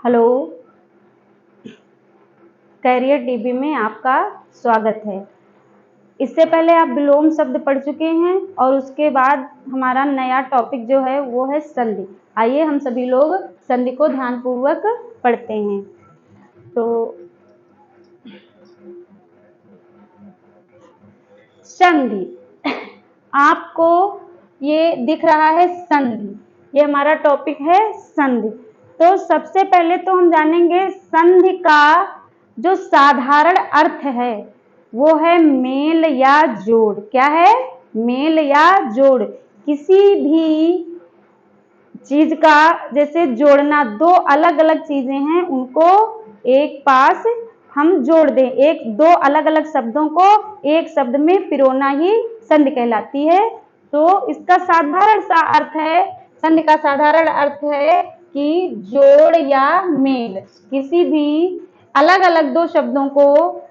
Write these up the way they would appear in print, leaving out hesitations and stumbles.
Hello, career dB में आपका स्वागत है। इससे पहले आप विलोम शब्द पढ़ चुके हैं और उसके बाद हमारा नया टॉपिक जो है वो है संधि। आइए हम सभी लोग संधि को ध्यानपूर्वक पढ़ते हैं। तो संधि, आपको ये दिख रहा है संधि, ये हमारा टॉपिक है संधि। तो सबसे पहले तो हम जानेंगे संधि का जो साधारण अर्थ है वो है मेल या जोड़। क्या है? मेल या जोड़। किसी भी चीज का जैसे जोड़ना, दो अलग अलग चीजें हैं उनको एक पास हम जोड़ दें, एक दो अलग अलग शब्दों को एक शब्द में पिरोना ही संधि कहलाती है। तो इसका साधारण सा अर्थ है, संधि का साधारण अर्थ है कि जोड़ या मेल। किसी भी अलग अलग दो शब्दों को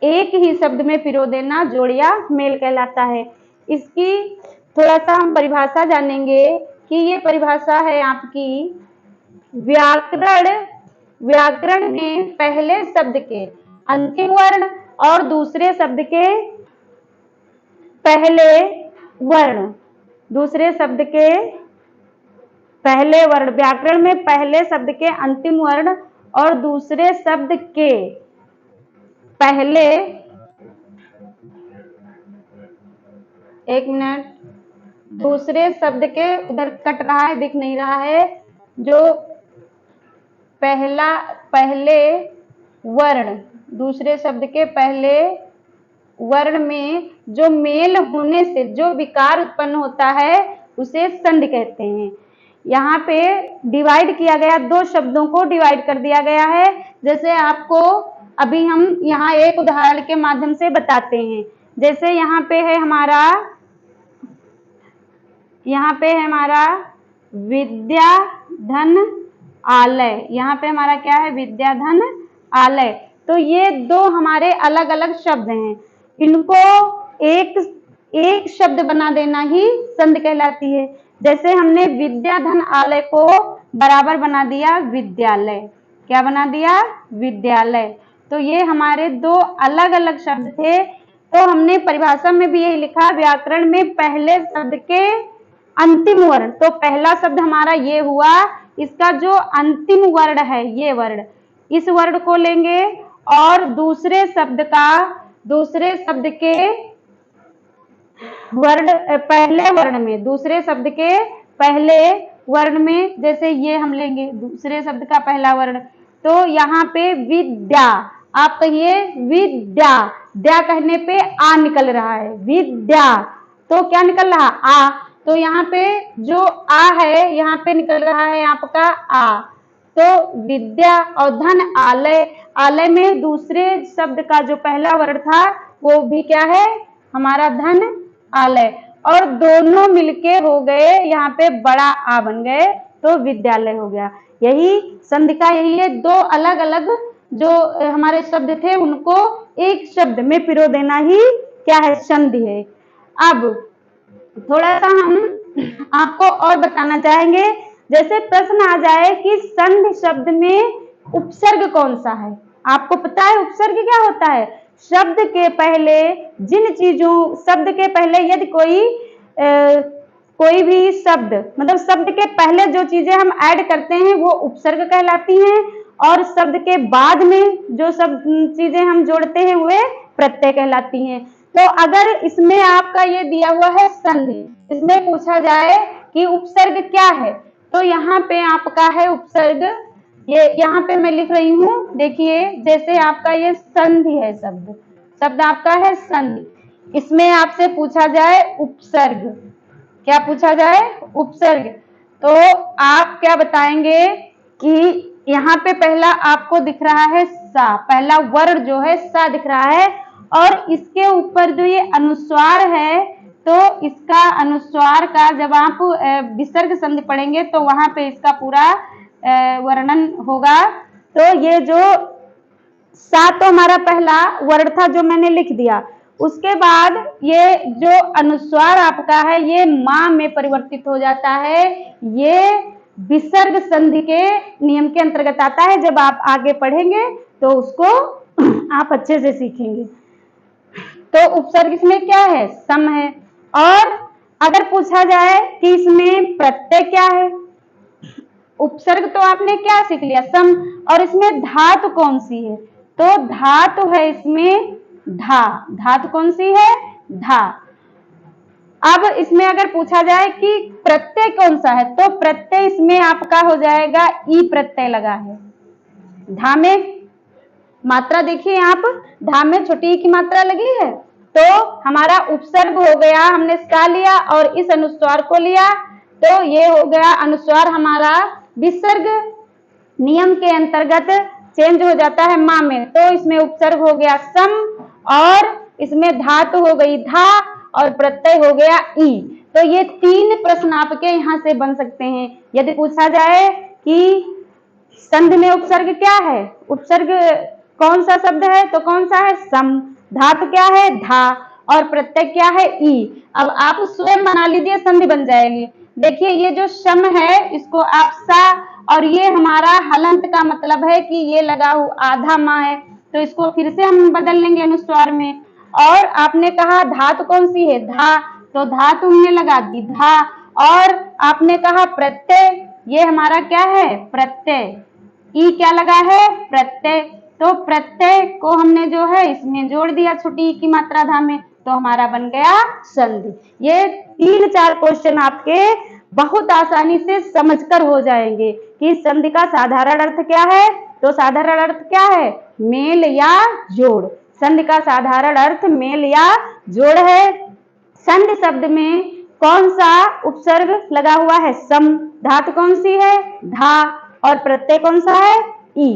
एक ही शब्द में पिरो देना जोड़ या मेल कहलाता है। इसकी थोड़ा सा हम परिभाषा जानेंगे कि ये परिभाषा है आपकी व्याकरण में पहले शब्द के अंतिम वर्ण और दूसरे शब्द के पहले वर्ण, दूसरे शब्द के पहले वर्ण, व्याकरण में पहले शब्द के अंतिम वर्ण और दूसरे शब्द के पहले, एक मिनट, दूसरे शब्द के, उधर कट रहा है दिख नहीं रहा है, जो पहले वर्ण, दूसरे शब्द के पहले वर्ण में जो मेल होने से जो विकार उत्पन्न होता है उसे संधि कहते हैं। यहाँ पे डिवाइड किया गया, दो शब्दों को डिवाइड कर दिया गया है। जैसे आपको अभी हम यहाँ एक उदाहरण के माध्यम से बताते हैं। जैसे यहाँ पे है हमारा विद्या धन आलय, यहाँ पे हमारा क्या है? विद्या धन आलय। तो ये दो हमारे अलग अलग शब्द हैं, इनको एक शब्द बना देना ही संधि कहलाती है। जैसे हमने विद्या धन आलय को बराबर बना दिया विद्यालय। क्या बना दिया? विद्यालय। तो ये हमारे दो अलग अलग शब्द थे। तो हमने परिभाषा में भी यही लिखा, व्याकरण में पहले शब्द के अंतिम वर्ण, तो पहला शब्द हमारा ये हुआ, इसका जो अंतिम वर्ण है ये वर्ण, इस वर्ण को लेंगे और दूसरे शब्द के वर्ण पहले वर्ण में, दूसरे शब्द के पहले वर्ण में, जैसे ये हम लेंगे दूसरे शब्द का पहला वर्ण, तो यहाँ पे विद्या, आप कहिए विद्या, द्या कहने पे आ निकल रहा है, विद्या, तो क्या निकल रहा? आ। तो यहाँ पे जो आ है यहाँ पे निकल रहा है आपका आ। तो विद्या और धन आलय, आलय में दूसरे शब्द का जो पहला वर्ण था वो भी क्या है? हमारा धन आलय, और दोनों मिलके हो गए यहाँ पे बड़ा आ बन गए, तो विद्यालय हो गया। यही संधि का यही है, दो अलग अलग जो हमारे शब्द थे उनको एक शब्द में पिरो देना ही क्या है? संधि है। अब थोड़ा सा हम आपको और बताना चाहेंगे, जैसे प्रश्न आ जाए कि संधि शब्द में उपसर्ग कौन सा है? आपको पता है उपसर्ग क्या होता है? शब्द के पहले जिन चीजों, शब्द के पहले यदि कोई भी शब्द, मतलब शब्द के पहले जो चीजें हम ऐड करते हैं वो उपसर्ग कहलाती हैं, और शब्द के बाद में जो सब चीजें हम जोड़ते हैं वे प्रत्यय कहलाती हैं। तो अगर इसमें आपका ये दिया हुआ है संधि, इसमें पूछा जाए कि उपसर्ग क्या है, तो यहाँ पे आपका है उपसर्ग, ये यहाँ पे मैं लिख रही हूँ, देखिए जैसे आपका ये संधि है, शब्द आपका है संधि, इसमें आपसे पूछा जाए उपसर्ग, क्या पूछा जाए? उपसर्ग। तो आप क्या बताएंगे कि यहाँ पे पहला आपको दिख रहा है सा, पहला वर्ण जो है सा दिख रहा है, और इसके ऊपर जो ये अनुस्वार है, तो इसका अनुस्वार का जब आप विसर्ग संधि पढ़ेंगे तो वहां पे इसका पूरा वर्णन होगा। तो ये जो सा तो हमारा पहला वर्ण था जो मैंने लिख दिया, उसके बाद ये जो अनुस्वार आपका है ये मां में परिवर्तित हो जाता है, ये विसर्ग संधि के नियम के अंतर्गत आता है। जब आप आगे पढ़ेंगे तो उसको आप अच्छे से सीखेंगे। तो उपसर्ग इसमें क्या है? सम है। और अगर पूछा जाए कि इसमें प्रत्यय क्या है, उपसर्ग तो आपने क्या सीख लिया? सम। और इसमें धातु कौन सी है? तो धातु है इसमें धा। धातु कौन सी है? धा। अब इसमें अगर पूछा जाए कि प्रत्यय कौन सा है, तो प्रत्यय इसमें आपका हो जाएगा ई प्रत्यय लगा है। धा में मात्रा देखिए, आप धा में छोटी ई की मात्रा लगी है, तो हमारा उपसर्ग हो गया, हमने इसका लिया और इस अनुस्वार को लिया, तो ये हो गया अनुस्वार हमारा विसर्ग नियम के अंतर्गत चेंज हो जाता है मां में, तो इसमें उपसर्ग हो गया सम और इसमें धातु हो गई धा और प्रत्यय हो गया ई। तो ये 3 प्रश्न आपके यहाँ से बन सकते हैं। यदि पूछा जाए कि संधि में उपसर्ग क्या है, उपसर्ग कौन सा शब्द है, तो कौन सा है? सम। धातु क्या है? धा। और प्रत्यय क्या है? ई। अब आप स्वयं बना लीजिए, संधि बन जाएगी। देखिए ये जो सम है इसको आप सा, और ये हमारा हलंत का मतलब है कि ये लगा हुआ आधा माँ है, तो इसको फिर से हम बदल लेंगे अनुस्वार में। और आपने कहा धातु कौन सी है? धा, तो धातु हमने लगा दी धा। और आपने कहा प्रत्यय, ये हमारा क्या है? प्रत्यय। ई क्या लगा है? प्रत्यय। तो प्रत्यय को हमने जो है इसमें जोड़ दिया छोटी ई की मात्रा धा में, तो हमारा बन गया संधि। ये 3-4 क्वेश्चन आपके बहुत आसानी से समझकर हो जाएंगे कि संधि का साधारण अर्थ क्या है। तो साधारण अर्थ क्या है? मेल या जोड़। संधि का साधारण अर्थ मेल या जोड़ है। संधि शब्द में कौन सा उपसर्ग लगा हुआ है? सम। धातु कौन सी है? धा। और प्रत्यय कौन सा है? ई।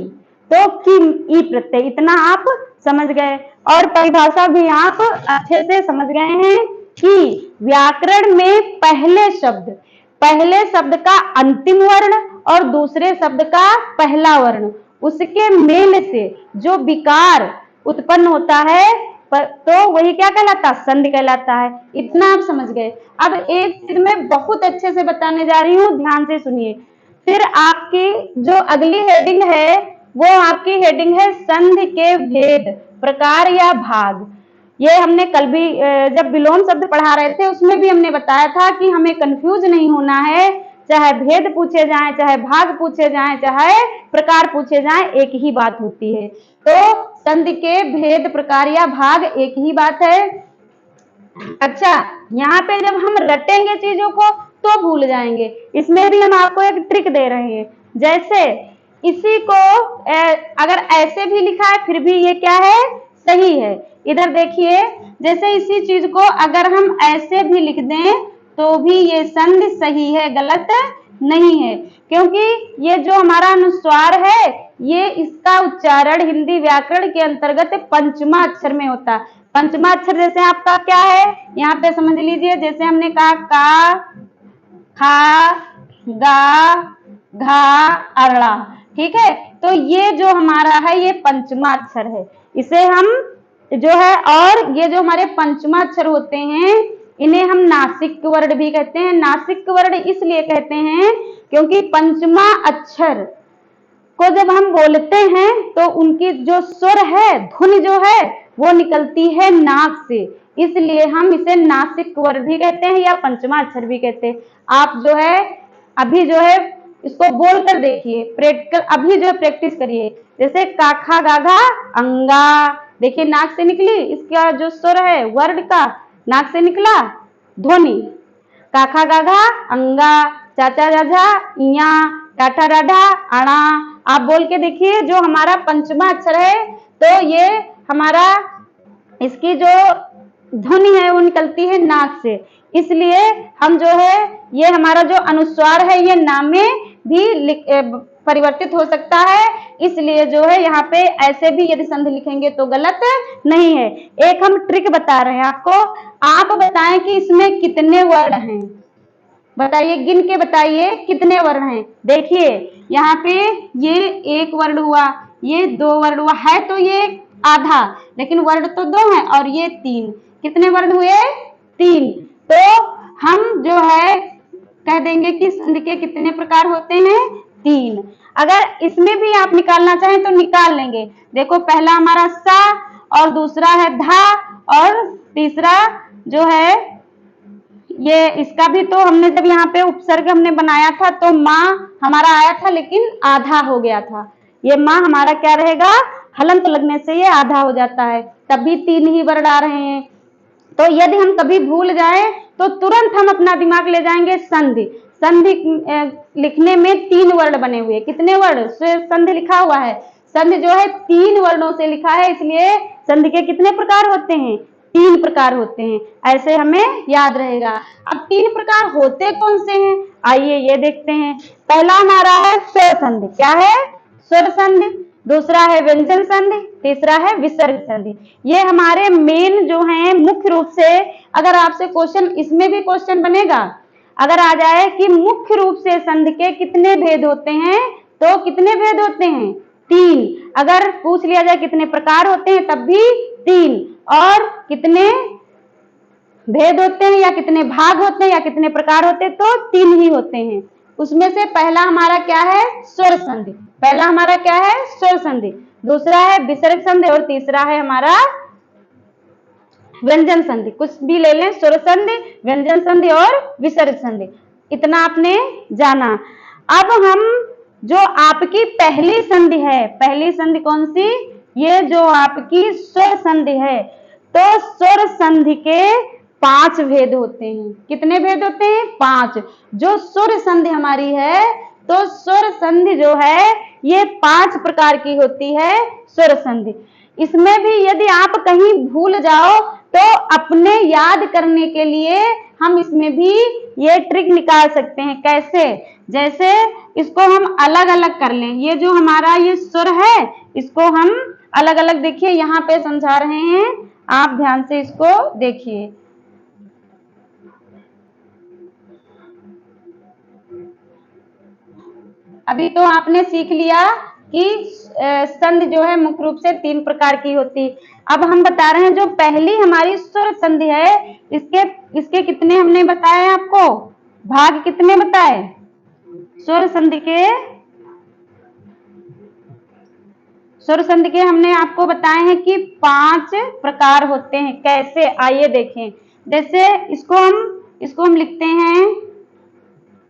तो किम ई प्रत्यय, इतना आप समझ गए। और परिभाषा भी आप अच्छे से समझ गए हैं कि व्याकरण में पहले शब्द का अंतिम वर्ण और दूसरे शब्द का पहला वर्ण, उसके मेल से जो विकार उत्पन्न होता है, तो वही क्या कहलाता? संधि कहलाता है। इतना आप समझ गए। अब एक चीज मैं बहुत अच्छे से बताने जा रही हूँ, ध्यान से सुनिए। फिर आपकी जो अगली हेडिंग है वो आपकी हेडिंग है संधि के भेद, प्रकार या भाग। ये हमने कल भी जब विलोम शब्द पढ़ा रहे थे उसमें भी हमने बताया था कि हमें कंफ्यूज नहीं होना है, चाहे भेद पूछे जाएं, चाहे भाग पूछे जाएं, चाहे प्रकार पूछे जाएं, एक ही बात होती है। तो संधि के भेद, प्रकार या भाग एक ही बात है। अच्छा, यहाँ पे जब हम रटेंगे चीजों को तो भूल जाएंगे। इसमें भी हम आपको एक ट्रिक दे रहे हैं। जैसे इसी को अगर ऐसे भी लिखा है फिर भी ये क्या है? सही है। इधर देखिए, जैसे इसी चीज को अगर हम ऐसे भी लिख दें तो भी ये संधि सही है, गलत नहीं है। क्योंकि ये जो हमारा अनुस्वार है, ये इसका उच्चारण हिंदी व्याकरण के अंतर्गत पंचमा अक्षर में होता है। पंचमा अक्षर जैसे आपका क्या है, यहाँ पे समझ लीजिए, जैसे हमने कहा का, खा, गा, घा, अरड़ा, ठीक है। तो ये जो हमारा है ये पंचमा अक्षर है, इसे हम जो है, और ये जो हमारे पंचमा अक्षर होते हैं इन्हें हम नासिक वर्ण भी कहते हैं। नासिक वर्ण इसलिए कहते हैं क्योंकि पंचमा अक्षर को जब हम बोलते हैं तो उनकी जो स्वर है, धुन जो है वो निकलती है नाक से, इसलिए हम इसे नासिक वर्ण भी कहते हैं या पंचमा अक्षर भी कहते हैं। आप जो है अभी जो है इसको बोलकर देखिए, प्रैक्टिकल अभी जो है प्रैक्टिस करिए। जैसे काखा गाघा अंगा, देखिए नाक से निकली, इसका जो स्वर है वर्ण का नाक से निकला ध्वनि। काखा गाघा अंगा, चाचा जाझा इया, टाटा राढ़ा अणा। आप बोल के देखिए, जो हमारा पंचमा अक्षर है तो ये हमारा इसकी जो ध्वनि है वो निकलती है नाक से, इसलिए हम जो है ये हमारा जो अनुस्वार है ये नाम में भी परिवर्तित हो सकता है। इसलिए जो है यहाँ पे ऐसे भी यदि संधि लिखेंगे तो गलत नहीं है। एक हम ट्रिक बता रहे हैं आपको, आप बताएं कि इसमें कितने वर्ण हैं, बताइए, गिन के बताइए कितने वर्ण हैं। देखिए यहाँ पे ये एक वर्ण हुआ, ये 2 वर्ण हुआ है, तो ये आधा, लेकिन वर्ण तो 2 है, और ये 3, कितने वर्ण हुए? 3। तो हम जो है कह देंगे कि संधि के कितने प्रकार होते हैं, 3। अगर इसमें भी आप निकालना चाहें तो निकाल लेंगे। देखो पहला हमारा सा और दूसरा है धा और तीसरा जो है ये, इसका भी तो हमने जब यहाँ पे उपसर्ग हमने बनाया था तो माँ हमारा आया था लेकिन आधा हो गया था। ये माँ हमारा क्या रहेगा, हलंत लगने से ये आधा हो जाता है, तभी 3 ही वर्ण आ रहे हैं। तो यदि हम कभी भूल जाए तो तुरंत हम अपना दिमाग ले जाएंगे संधि। संधि लिखने में 3 वर्ण बने हुए, कितने वर्ण संधि लिखा हुआ है, संधि जो है 3 वर्णों से लिखा है, इसलिए संधि के कितने प्रकार होते हैं, 3 प्रकार होते हैं। ऐसे हमें याद रहेगा। अब 3 प्रकार होते कौन से हैं, आइए ये देखते हैं। पहला हमारा है स्वर संधि, क्या है, स्वर संधि। दूसरा है व्यंजन संधि, तीसरा है विसर्ग संधि। ये हमारे मेन जो हैं मुख्य रूप से, अगर आपसे क्वेश्चन, इसमें भी क्वेश्चन बनेगा, अगर आ जाए कि मुख्य रूप से संधि के कितने भेद होते हैं, तो कितने भेद होते हैं, 3। अगर पूछ लिया जाए कितने प्रकार होते हैं तब भी 3, और कितने भेद होते हैं या कितने भाग होते हैं या कितने प्रकार होते हैं, तो 3 ही होते हैं। उसमें से पहला हमारा क्या है, स्वर संधि। पहला हमारा क्या है, स्वर संधि। दूसरा है विसर्ग संधि और तीसरा है हमारा व्यंजन संधि। कुछ भी ले लें, स्वर संधि, व्यंजन संधि और विसर्ग संधि, इतना आपने जाना। अब हम जो आपकी पहली संधि है, पहली संधि कौन सी, ये जो आपकी स्वर संधि है, तो स्वर संधि के 5 भेद होते हैं। कितने भेद होते हैं, 5। जो स्वर संधि हमारी है, तो स्वर संधि जो है ये 5 प्रकार की होती है स्वर संधि। इसमें भी यदि आप कहीं भूल जाओ तो अपने याद करने के लिए हम इसमें भी ये ट्रिक निकाल सकते हैं। कैसे, जैसे इसको हम अलग अलग कर लें, ये जो हमारा ये स्वर है इसको हम अलग अलग, देखिए यहाँ पे समझा रहे हैं, आप ध्यान से इसको देखिए। अभी तो आपने सीख लिया कि संधि जो है मुख्य रूप से 3 प्रकार की होती। अब हम बता रहे हैं जो पहली हमारी स्वर संधि है, इसके कितने हमने बताए आपको, भाग कितने बताए, स्वर संधि के हमने आपको बताए हैं कि 5 प्रकार होते हैं। कैसे, आइए देखें। जैसे इसको हम लिखते हैं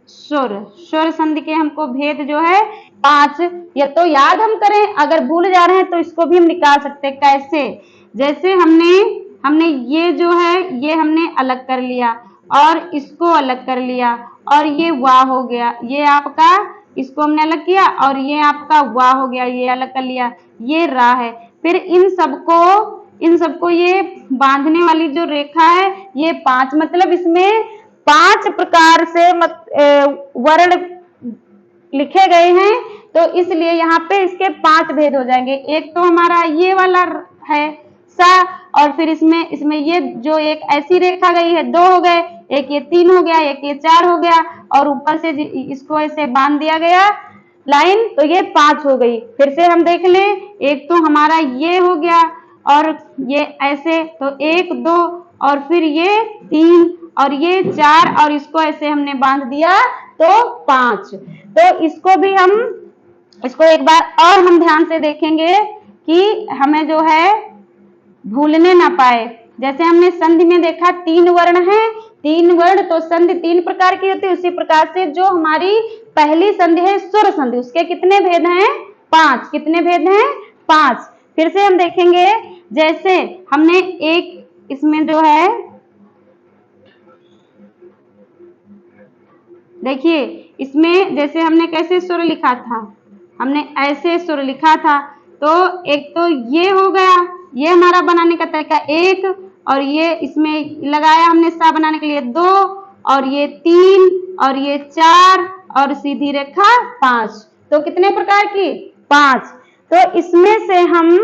स्वर संधि के हमको भेद जो है 5, या तो याद हम करें, अगर भूल जा रहे हैं तो इसको भी हम निकाल सकते हैं। कैसे, जैसे हमने ये जो है ये हमने अलग कर लिया और इसको अलग कर लिया और ये वाह हो गया, ये आपका, इसको हमने अलग किया और ये आपका वाह हो गया, ये अलग कर लिया, ये रा है। फिर इन सबको ये बांधने वाली जो रेखा है ये 5, मतलब इसमें 5 प्रकार से वर्ण लिखे गए हैं, तो इसलिए यहाँ पे इसके 5 भेद हो जाएंगे। एक तो हमारा ये वाला है सा, और फिर इसमें ये जो एक ऐसी रेखा गई है 2 हो गए, एक ये 3 हो गया, एक ये 4 हो गया, और ऊपर से इसको ऐसे बांध दिया गया लाइन, तो ये 5 हो गई। फिर से हम देख लें, एक तो हमारा ये हो गया और ये ऐसे, तो 1 2 और फिर ये 3 और ये 4 और इसको ऐसे हमने बांध दिया तो 5। तो इसको एक बार और हम ध्यान से देखेंगे कि हमें जो है भूलने ना पाए। जैसे हमने संधि में देखा 3 वर्ण हैं, 3 वर्ण, तो संधि 3 प्रकार की होती है। उसी प्रकार से जो हमारी पहली संधि है स्वर संधि, उसके कितने भेद हैं, 5। कितने भेद हैं, 5। फिर से हम देखेंगे, जैसे हमने एक इसमें जो है, देखिए इसमें जैसे हमने कैसे स्वर लिखा था, हमने ऐसे स्वर लिखा था, तो एक तो ये हो गया, ये हमारा बनाने का तरीका 1, और ये इसमें लगाया हमने सा बनाने के लिए 2, और ये 3 और ये 4 और सीधी रेखा 5। तो कितने प्रकार की, 5। तो इसमें से हम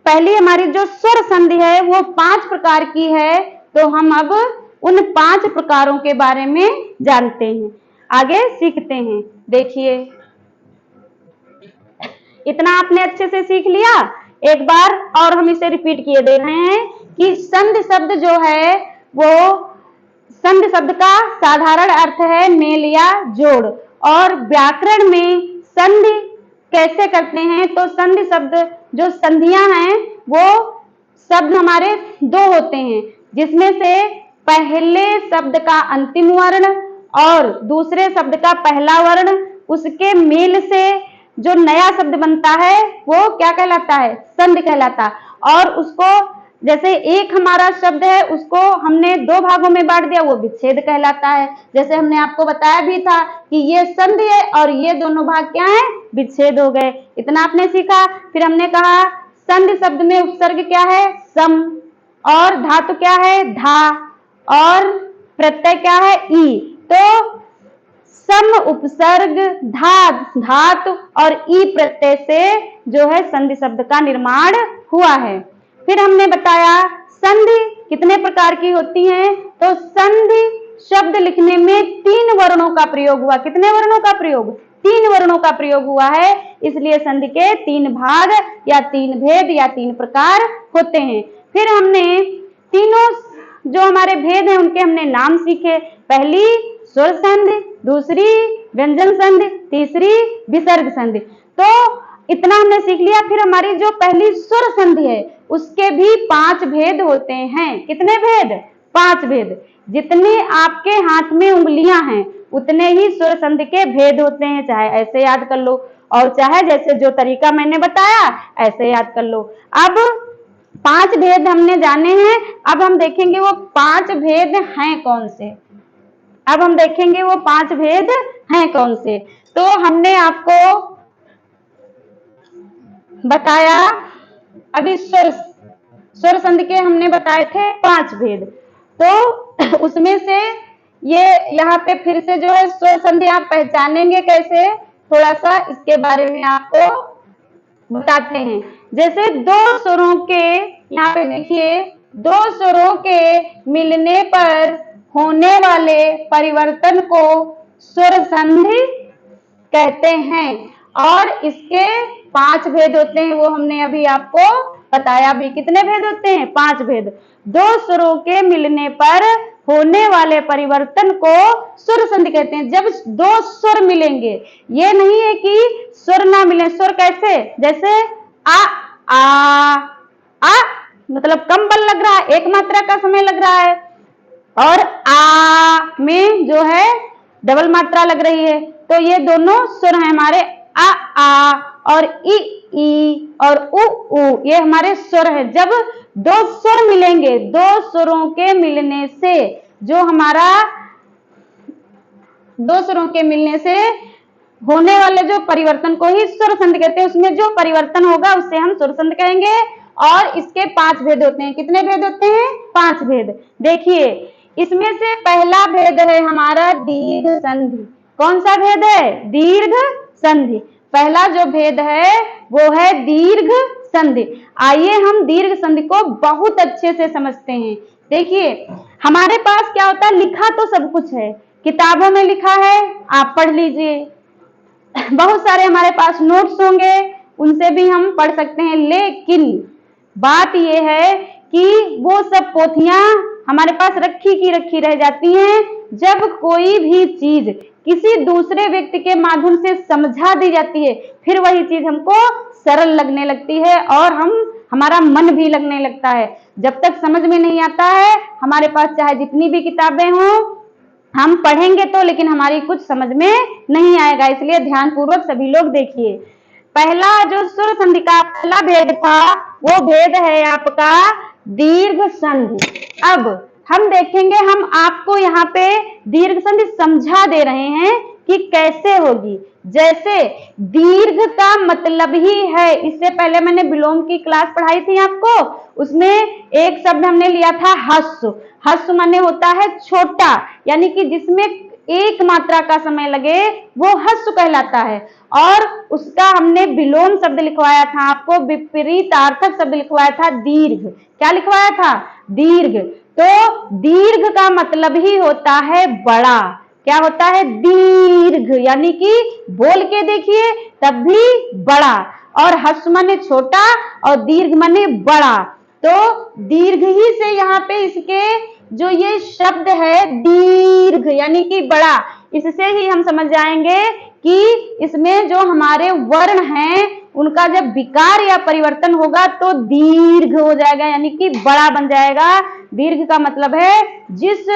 पहली हमारी जो स्वर संधि है वो 5 प्रकार की है, तो हम अब उन 5 प्रकारों के बारे में जानते हैं, आगे सीखते हैं। देखिए इतना आपने अच्छे से सीख लिया, एक बार और हम इसे रिपीट किए दे रहे हैं कि संधि शब्द जो है वो संधि शब्द का साधारण अर्थ है मेल या जोड़। और व्याकरण में संधि कैसे करते हैं, तो संधि शब्द जो संधियां हैं वो शब्द हमारे दो होते हैं, जिसमें से पहले शब्द का अंतिम वर्ण और दूसरे शब्द का पहला वर्ण, उसके मेल से जो नया शब्द बनता है वो क्या कहलाता है, संधि कहलाता। और उसको जैसे एक हमारा शब्द है उसको हमने दो भागों में बांट दिया, वो विच्छेद कहलाता है। जैसे हमने आपको बताया भी था कि ये संधि है और ये दोनों भाग क्या है, विच्छेद हो गए। इतना आपने सीखा। फिर हमने कहा संधि शब्द में उपसर्ग क्या है, सम, और धातु क्या है, धा, और प्रत्यय क्या है, ई। तो सम उपसर्ग धातु और ई प्रत्यय से जो है संधि शब्द का निर्माण हुआ है। फिर हमने बताया संधि कितने प्रकार की होती है, तो संधि शब्द लिखने में 3 वर्णों का प्रयोग हुआ। कितने वर्णों का प्रयोग, 3 वर्णों का प्रयोग हुआ है, इसलिए संधि के 3 भाग या 3 भेद या 3 प्रकार होते हैं। फिर हमने तीनों जो हमारे भेद हैं उनके हमने नाम सीखे। पहली स्वर संधि, दूसरी व्यंजन संधि, तीसरी विसर्ग संधि। तो इतना हमने सीख लिया। फिर हमारी जो पहली स्वर संधि है उसके भी 5 भेद होते हैं। कितने भेद, 5 भेद। जितने आपके हाथ में उंगलियां हैं उतने ही स्वर संधि के भेद होते हैं। चाहे ऐसे याद कर लो और चाहे जैसे जो तरीका मैंने बताया ऐसे याद कर लो। अब 5 भेद हमने जाने हैं। अब हम देखेंगे वो 5 भेद हैं कौन से। अब हम देखेंगे वो 5 भेद हैं कौन से। तो हमने आपको बताया अभी स्वर संधि के हमने बताए थे 5 भेद। तो उसमें से ये यहाँ पे फिर से जो है स्वर संधि आप पहचानेंगे कैसे, थोड़ा सा इसके बारे में आपको बताते हैं। जैसे 2 स्वरों के, यहाँ पे देखिए, 2 स्वरों के मिलने पर होने वाले परिवर्तन को स्वर संधि कहते हैं। और इसके 5 भेद होते हैं, वो हमने अभी आपको बताया भी। कितने भेद होते हैं, 5 भेद। 2 स्वरों के मिलने पर होने वाले परिवर्तन को स्वर संधि कहते हैं। जब 2 स्वर मिलेंगे, ये नहीं है कि स्वर ना मिले। स्वर कैसे, जैसे आ मतलब कम बल लग रहा है, एक मात्रा का समय लग रहा है, और आ में जो है डबल मात्रा लग रही है। तो ये दोनों स्वर हैं हमारे, आ और ई और उ, ये हमारे स्वर है। जब 2 स्वर मिलेंगे, 2 स्वरों के मिलने से जो हमारा 2 स्वरों के मिलने से होने वाले जो परिवर्तन को ही स्वर संधि कहते हैं। उसमें जो परिवर्तन होगा उसे हम स्वर संधि कहेंगे। और इसके 5 भेद होते हैं। कितने भेद होते हैं, 5 भेद। देखिए इसमें से पहला भेद है हमारा दीर्घ संधि। कौन सा भेद है, दीर्घ संधि। पहला जो भेद है वो है दीर्घ संधि। आइए हम दीर्घ संधि को बहुत अच्छे से समझते हैं। देखिए हमारे पास क्या होता है, लिखा तो सब कुछ है, किताबों में लिखा है, आप पढ़ लीजिए। बहुत सारे हमारे पास नोट्स होंगे, उनसे भी हम पढ़ सकते हैं। लेकिन बात यह है कि वो सब पोथियां हमारे पास रखी की रखी रह जाती हैं। जब कोई भी चीज किसी दूसरे व्यक्ति के माध्यम से समझा दी जाती है, फिर वही चीज हमको सरल लगने लगती है और हमारा मन भी लगने लगता है। जब तक समझ में नहीं आता है, हमारे पास चाहे जितनी भी किताबें हों, हम पढ़ेंगे तो, लेकिन हमारी कुछ समझ में नहीं आएगा। इसलिए ध्यानपूर्वक सभी लोग देखिए। पहला जो स्वर संधि का पहला भेद था वो भेद है आपका दीर्घ संधि। अब हम देखेंगे, हम आपको यहाँ पे दीर्घ संधि समझा दे रहे हैं कि कैसे होगी। जैसे दीर्घ का मतलब ही है, इससे पहले मैंने विलोम की क्लास पढ़ाई थी आपको, उसमें एक शब्द हमने लिया था हस्व। हस्व माने होता है छोटा, यानी कि जिसमें एक मात्रा का समय लगे वो हस्व कहलाता है। और उसका हमने विलोम शब्द लिखवाया था आपको, विपरीतार्थक शब्द लिखवाया था दीर्घ। क्या लिखवाया था, दीर्घ। तो दीर्घ का मतलब ही होता है बड़ा। क्या होता है, दीर्घ, यानी कि बोल के देखिए तब भी बड़ा। और हस्व माने छोटा और दीर्घ माने बड़ा। तो दीर्घ ही से यहाँ पे इसके जो ये शब्द है दीर्घ यानी कि बड़ा, इससे ही हम समझ जाएंगे कि इसमें जो हमारे वर्ण हैं उनका जब विकार या परिवर्तन होगा तो दीर्घ हो जाएगा यानी कि बड़ा बन जाएगा। दीर्घ का मतलब है जिस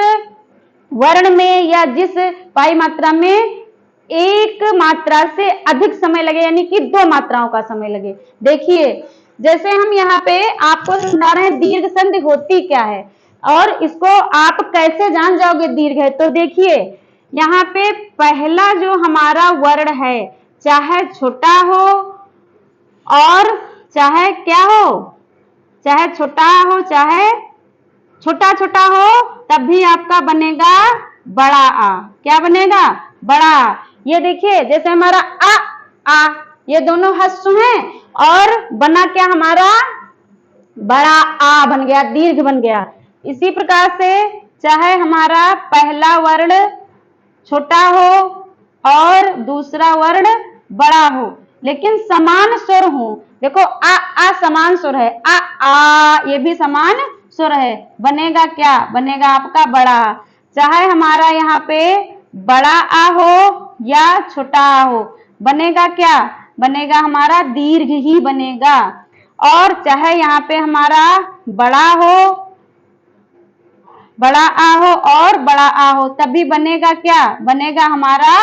वर्ण में या जिस पाई मात्रा में एक मात्रा से अधिक समय लगे यानी कि दो मात्राओं का समय लगे। देखिए जैसे हम यहाँ पे आपको समझा रहे हैं दीर्घ संधि होती क्या है और इसको आप कैसे जान जाओगे दीर्घ है। तो देखिए यहाँ पे पहला जो हमारा वर्ण है चाहे छोटा हो और चाहे क्या हो, चाहे छोटा हो चाहे छोटा छोटा हो, तब भी आपका बनेगा बड़ा आ। क्या बनेगा? बड़ा आ। ये देखिए जैसे हमारा आ ये दोनों ह्रस्व हैं और बना क्या हमारा बड़ा आ बन गया, दीर्घ बन गया। इसी प्रकार से चाहे हमारा पहला वर्ण छोटा हो और दूसरा वर्ण बड़ा हो लेकिन समान स्वर हो। देखो आ समान स्वर है, आ ये भी समान स्वर है, बनेगा क्या? बनेगा आपका बड़ा। चाहे हमारा यहाँ पे बड़ा आ हो या छोटा आ हो, बनेगा क्या? बनेगा हमारा दीर्घ ही बनेगा। और चाहे यहाँ पे हमारा बड़ा आ हो और बड़ा आ हो, तभी बनेगा क्या? बनेगा हमारा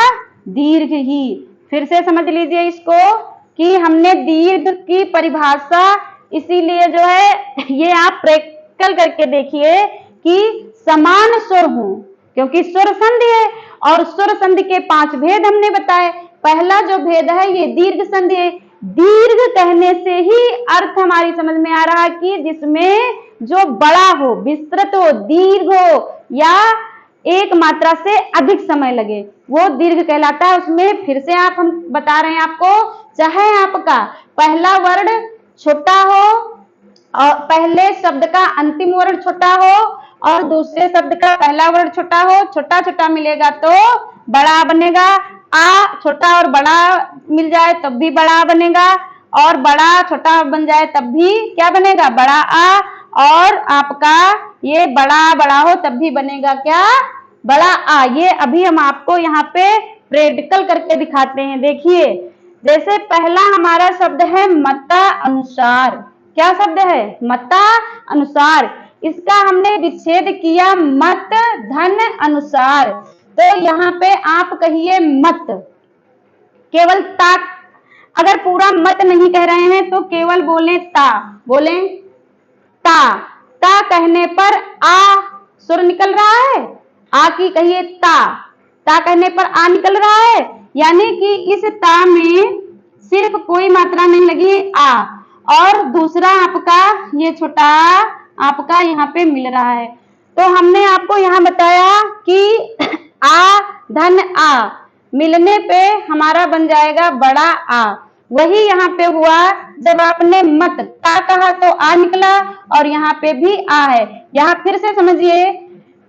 दीर्घ ही। फिर से समझ लीजिए इसको कि हमने दीर्घ की परिभाषा इसीलिए जो है ये आप प्रैक्टिकल करके देखिए कि समान स्वर हो, क्योंकि स्वर संधि है और स्वर संधि के 5 भेद हमने बताए। पहला जो भेद है ये दीर्घ संधि है। दीर्घ कहने से ही अर्थ हमारी समझ में आ रहा है कि जिसमें जो बड़ा हो, विस्तृत हो, दीर्घ हो या एक मात्रा से अधिक समय लगे वो दीर्घ कहलाता है। उसमें फिर से हम बता रहे हैं आपको, चाहे आपका पहला वर्ण छोटा हो और पहले शब्द का अंतिम वर्ण छोटा हो और दूसरे शब्द का पहला वर्ण छोटा हो, छोटा छोटा मिलेगा तो बड़ा बनेगा। आ छोटा और बड़ा मिल जाए तब भी बड़ा बनेगा और बड़ा छोटा बन जाए तब भी क्या बनेगा? बड़ा आ। और आपका ये बड़ा हो तब भी बनेगा क्या? बड़ा आ। ये अभी हम आपको यहाँ पे प्रैक्टिकल करके दिखाते हैं। देखिए जैसे पहला हमारा शब्द है मता अनुसार। क्या शब्द है? मता अनुसार। इसका हमने विच्छेद किया मत धन अनुसार। तो यहाँ पे आप कहिए मत, केवल ता। अगर पूरा मत नहीं कह रहे हैं तो केवल बोले ता, बोले ता। ता कहने पर आ सुर निकल रहा है, आ की कहिए ता। ता कहने पर आ निकल रहा है यानी कि इस ता में सिर्फ कोई मात्रा नहीं लगी आ। और दूसरा आपका ये छोटा आपका यहाँ पे मिल रहा है। तो हमने आपको यहाँ बताया कि आ धन आ मिलने पे हमारा बन जाएगा बड़ा आ। वही यहाँ पे हुआ जब आपने मत ता कहा तो आ निकला और यहाँ पे भी आ है। यहाँ फिर से समझिए,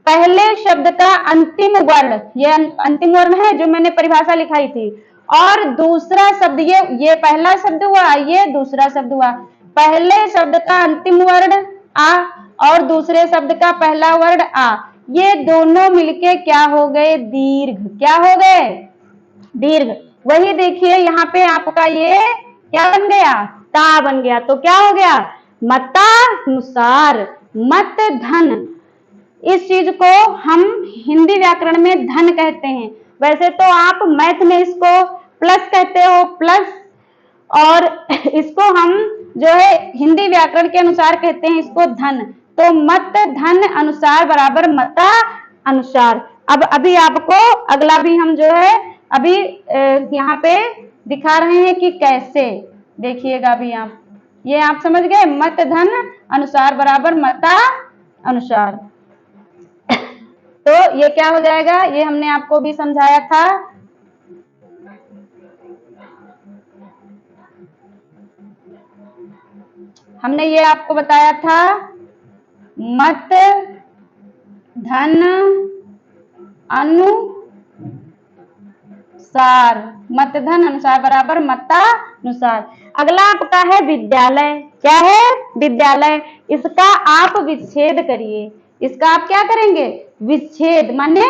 पहले शब्द का अंतिम वर्ण, ये अंतिम वर्ण है जो मैंने परिभाषा लिखाई थी, और दूसरा शब्द ये पहला शब्द हुआ, ये दूसरा शब्द हुआ। पहले शब्द का अंतिम वर्ण आ और दूसरे शब्द का पहला वर्ण आ, ये दोनों मिलके क्या हो गए? दीर्घ। क्या हो गए? दीर्घ। वही देखिए यहाँ पे आपका ये क्या बन गया? ता बन गया। तो क्या हो गया? मतानुसार, मत धन। इस चीज को हम हिंदी व्याकरण में धन कहते हैं। वैसे तो आप मैथ में इसको प्लस कहते हो, प्लस, और इसको हम जो है हिंदी व्याकरण के अनुसार कहते हैं इसको धन। तो मत धन अनुसार बराबर मता अनुसार। अब अभी आपको अगला भी हम जो है अभी यहाँ पे दिखा रहे हैं कि कैसे। देखिएगा अभी ये आप समझ गए, मत धन अनुसार बराबर मता अनुसार। तो ये क्या हो जाएगा? ये हमने आपको भी समझाया था। हमने ये आपको बताया था मत धन अनुसार, मत धन अनुसार बराबर मता अनुसार। अगला आपका है विद्यालय। क्या है? विद्यालय। इसका आप विच्छेद करिए। इसका आप क्या करेंगे, विच्छेद, माने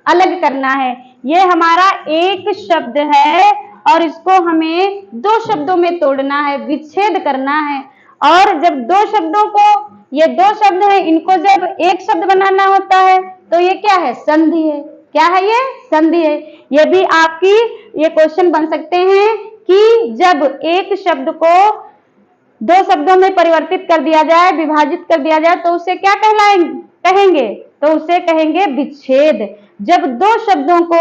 अलग करना है। ये हमारा एक शब्द है और इसको हमें दो शब्दों में तोड़ना है, विच्छेद करना है। और जब दो शब्दों को, ये दो शब्द है, इनको जब एक शब्द बनाना होता है तो ये क्या है, संधि है। क्या है ये, संधि है। ये भी आपकी ये क्वेश्चन बन सकते हैं कि जब एक शब्द को दो शब्दों में परिवर्तित कर दिया जाए, विभाजित कर दिया जाए, तो उसे क्या कहेंगे, तो उसे कहेंगे विच्छेद। जब दो शब्दों को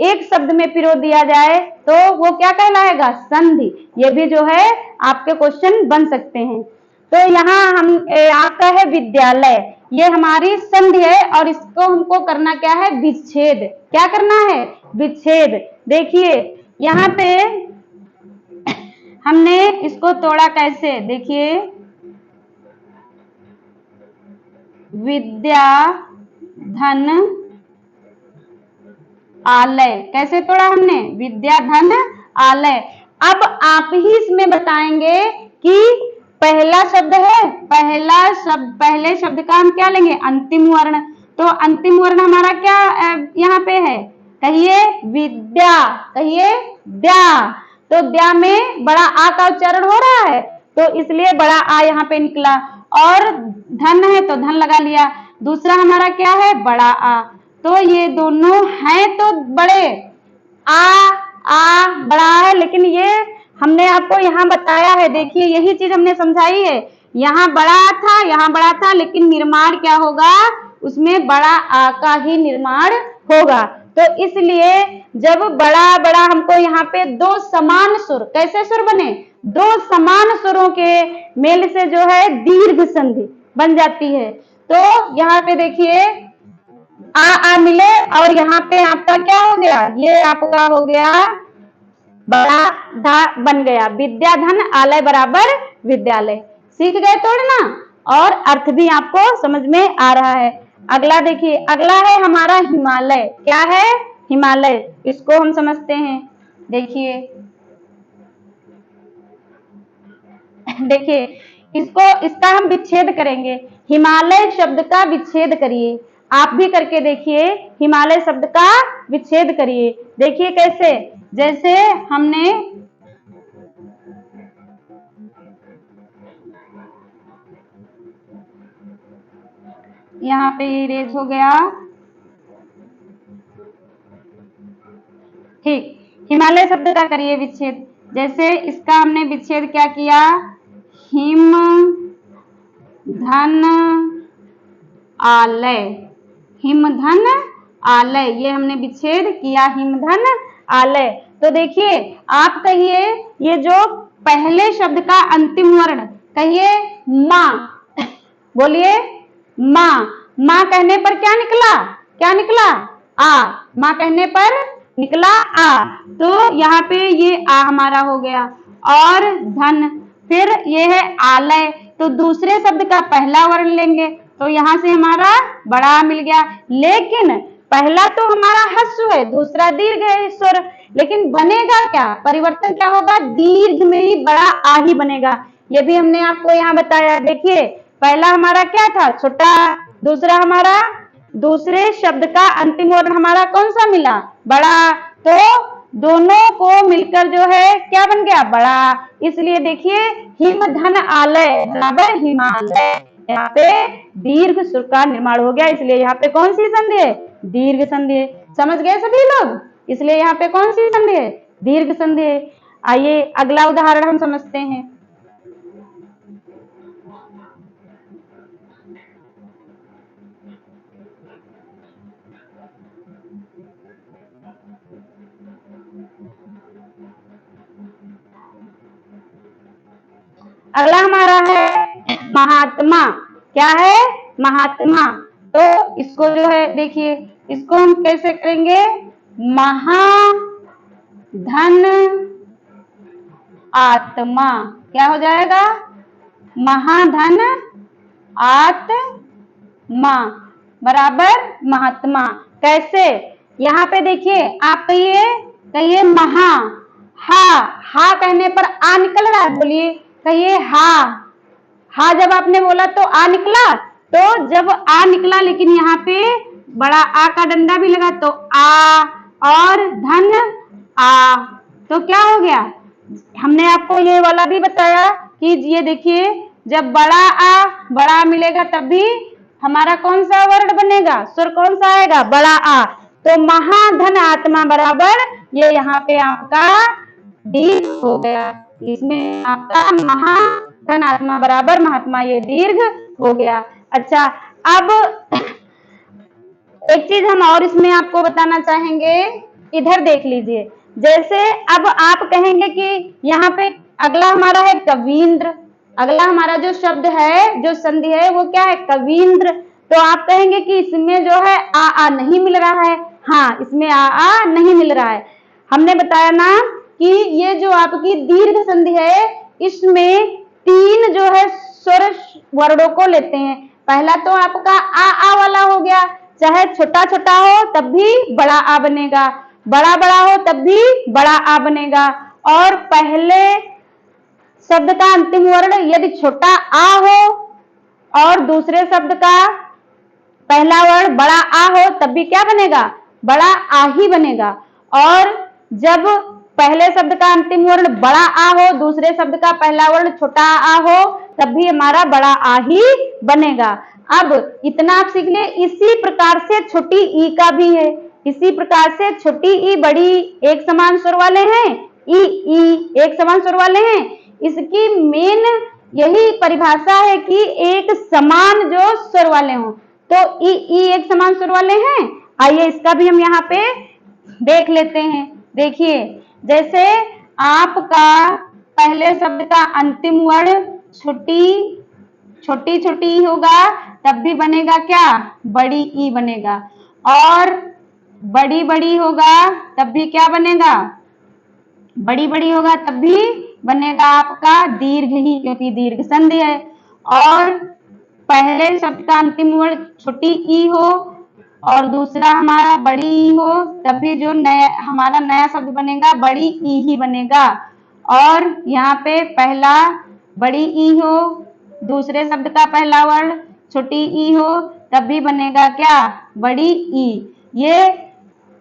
एक शब्द में पिरो दिया जाए तो वो क्या कहलाएगा, संधि। ये भी जो है आपके क्वेश्चन बन सकते हैं। तो यहाँ हम आपका है विद्यालय, ये हमारी संधि है और इसको हमको करना क्या है, विच्छेद। क्या करना है, विच्छेद। देखिए यहाँ पे हमने इसको तोड़ा कैसे, देखिए विद्या धन आलय, कैसे तोड़ा हमने, विद्या धन आलय। अब आप ही इसमें बताएंगे कि पहला शब्द है, पहले शब्द का हम क्या लेंगे, अंतिम वर्ण। तो अंतिम वर्ण हमारा क्या यहाँ पे है, कहिए विद्या, कहिए द्या। तो द्या में बड़ा आ का उच्चारण हो रहा है तो इसलिए बड़ा आ यहाँ पे निकला। और धन है तो धन लगा लिया। दूसरा हमारा क्या है, बड़ा आ। तो ये दोनों हैं तो बड़े, आ बड़ा है, लेकिन ये हमने आपको यहाँ बताया है। देखिए यही चीज हमने समझाई है, यहाँ बड़ा था, यहाँ बड़ा था, लेकिन निर्माण क्या होगा, उसमें बड़ा आ का ही निर्माण होगा। तो इसलिए जब बड़ा बड़ा हमको यहाँ पे दो समान सुर, कैसे सुर बने, दो समान सुरों के मेल से जो है दीर्घ संधि बन जाती है। तो यहाँ पे देखिए आ मिले और यहाँ पे आपका क्या हो गया, ये आपका हो गया बड़ा धा बन गया, विद्या धन आलय बराबर विद्यालय। सीख गए तोड़ना और अर्थ भी आपको समझ में आ रहा है। अगला देखिए, अगला है हमारा हिमालय। क्या है, हिमालय। इसको हम समझते हैं। देखिए देखिए इसका हम विच्छेद करेंगे। हिमालय शब्द का विच्छेद करिए, आप भी करके देखिए। हिमालय शब्द का विच्छेद करिए। देखिए कैसे, जैसे हमने यहाँ पे इरेज हो गया, ठीक। हिमालय शब्द का करिए विच्छेद। जैसे इसका हमने विच्छेद क्या किया, हिम धन आलय, हिम धन आलय, ये हमने विच्छेद किया, हिम धन आलय। तो देखिए आप कहिए, ये जो पहले शब्द का अंतिम वर्ण, कहिए माँ, बोलिए माँ। माँ कहने पर क्या निकला, क्या निकला, आ। माँ कहने पर निकला आ। तो यहाँ पे ये आ हमारा हो गया। और धन, फिर ये है आलय, तो दूसरे शब्द का पहला वर्ण लेंगे तो यहाँ से हमारा बड़ा मिल गया। लेकिन पहला तो हमारा हस्व है, दूसरा दीर्घ है स्वर, लेकिन बनेगा क्या, परिवर्तन क्या होगा, दीर्घ में ही बड़ा आ ही बनेगा। ये भी हमने आपको यहाँ बताया। देखिए पहला हमारा क्या था, छोटा, दूसरा हमारा, दूसरे शब्द का अंतिम वर्ण हमारा कौन सा मिला, बड़ा। तो दोनों को मिलकर जो है क्या बन गया, बड़ा। इसलिए देखिए हिम धन आलय बराबर हिमालय, यहाँ पे दीर्घ सुर का निर्माण हो गया। इसलिए यहाँ पे कौन सी संधि है, दीर्घ संधि है। समझ गए सभी लोग, इसलिए यहाँ पे कौन सी संधि है, दीर्घ संधि है। आइए अगला उदाहरण हम समझते हैं। अगला हमारा है महात्मा। क्या है, महात्मा। तो इसको जो है देखिए, इसको हम कैसे करेंगे, महाधन आत्मा। क्या हो जाएगा, महाधन आत्मा बराबर महात्मा। कैसे, यहाँ पे देखिए आप कहिए, कहिए महा, हा कहने पर आ निकल रहा है, बोलिए, कहिए हा। हा जब आपने बोला तो आ निकला, तो जब आ निकला लेकिन यहाँ पे बड़ा आ का डंडा भी लगा तो आ और धन आ, तो क्या हो गया? हमने आपको ये वाला भी बताया कि ये देखिए जब बड़ा मिलेगा तब भी हमारा कौन सा वर्ड बनेगा, स्वर कौन सा आएगा? बड़ा आ। तो महाधन आत्मा बराबर ये यहाँ पे आपका दीर्घ हो गया, इसमें आपका महाधन आत्मा बराबर महात्मा ये दीर्घ हो गया। अच्छा, अब एक चीज हम और इसमें आपको बताना चाहेंगे, इधर देख लीजिए। जैसे अब आप कहेंगे कि यहाँ पे अगला हमारा है कवींद्र, अगला हमारा जो शब्द है, जो संधि है वो क्या है? कवींद्र। तो आप कहेंगे कि इसमें जो है आ नहीं मिल रहा है। हाँ, इसमें आ नहीं मिल रहा है। हमने बताया ना कि ये जो आपकी दीर्घ संधि है इसमें 3 जो है स्वर वर्णों को लेते हैं। पहला तो आपका आ वाला हो गया, चाहे छोटा छोटा हो तब भी बड़ा आ बनेगा, बड़ा बड़ा हो तब भी बड़ा आ बनेगा। और पहले शब्द का अंतिम वर्ण यदि छोटा आ हो और दूसरे शब्द का पहला वर्ण बड़ा आ हो तब भी क्या बनेगा? बड़ा आ ही बनेगा। और जब पहले शब्द का अंतिम वर्ण बड़ा आ हो, दूसरे शब्द का पहला वर्ण छोटा आ हो तब भी हमारा बड़ा आ ही बनेगा। अब इतना आप सीख ले। इसी प्रकार से छोटी ई का भी है, इसी प्रकार से छोटी ई बड़ी एक समान स्वर वाले हैं, ई एक समान स्वर वाले हैं। इसकी मेन यही परिभाषा है कि एक समान जो स्वर वाले हों। तो ई एक समान स्वर वाले हैं। आइए इसका भी हम यहाँ पे देख लेते हैं। देखिए, जैसे आपका पहले शब्द का अंतिम वर्ण छोटी छोटी होगा तब भी बनेगा क्या? बड़ी ई बनेगा। और बड़ी बड़ी होगा तब भी क्या बनेगा? बड़ी बड़ी होगा तब भी बनेगा आपका दीर्घ ही, क्योंकि दीर्घ संधि है। और पहले शब्द का अंतिम वर्ण छोटी ई हो और दूसरा हमारा बड़ी ई हो तब भी जो हमारा नया शब्द बनेगा बड़ी ई ही बनेगा। और यहाँ पे पहला बड़ी ई हो, दूसरे शब्द का पहला वर्ण छोटी ई हो तब भी बनेगा क्या? बड़ी ई। ये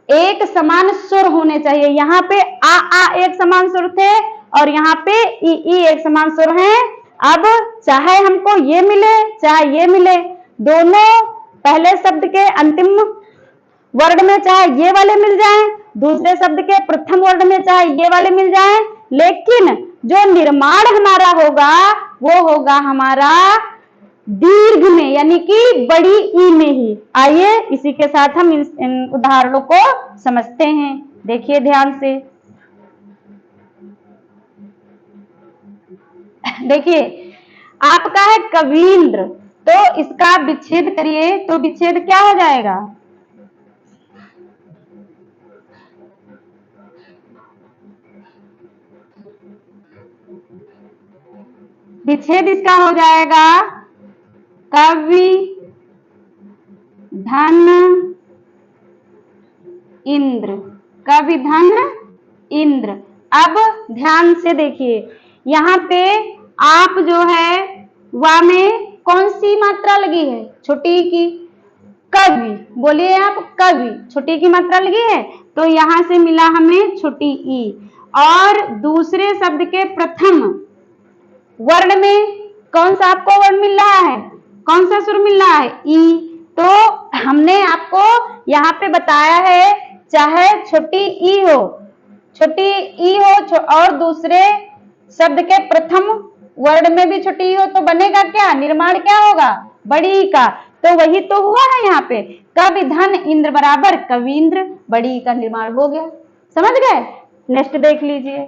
एक समान सुर होने चाहिए। यहाँ पे आ एक समान सुर थे और यहाँ पे ई एक समान सुर हैं। अब चाहे हमको ये मिले चाहे ये मिले, दोनों पहले शब्द के अंतिम वर्ण में चाहे ये वाले मिल जाएं, दूसरे शब्द के प्रथम वर्ण में चाहे ये वाले मिल जाएं, लेकिन जो निर्माण हमारा होगा वो होगा हमारा दीर्घ में, यानी कि बड़ी ई में ही। आइए इसी के साथ हम इन उदाहरणों को समझते हैं। देखिए ध्यान से। देखिए, आपका है कवींद्र, तो इसका विच्छेद करिए तो विच्छेद क्या हो जाएगा? विच्छेद इसका हो जाएगा कवि धन इंद्र, कवि धन इंद्र। अब ध्यान से देखिए, यहाँ पे आप जो है वा में कौन सी मात्रा लगी है? छोटी की। कवि बोलिए आप, कवि छोटी की मात्रा लगी है तो यहां से मिला हमें छोटी ई। और दूसरे शब्द के प्रथम वर्ण में कौन सा आपको वर्ण मिल रहा है? कौन सा सुर मिल रहा है? ई। तो हमने आपको यहाँ पे बताया है चाहे छोटी ई हो, छोटी ई हो और दूसरे शब्द के प्रथम वर्ण में भी छोटी ई हो तो बनेगा क्या? निर्माण क्या होगा? बड़ी ई का। तो वही तो हुआ है यहाँ पे, कवि धन इंद्र बराबर कवींद्र, बड़ी ई का निर्माण हो गया। समझ गए? नेक्स्ट देख लीजिए।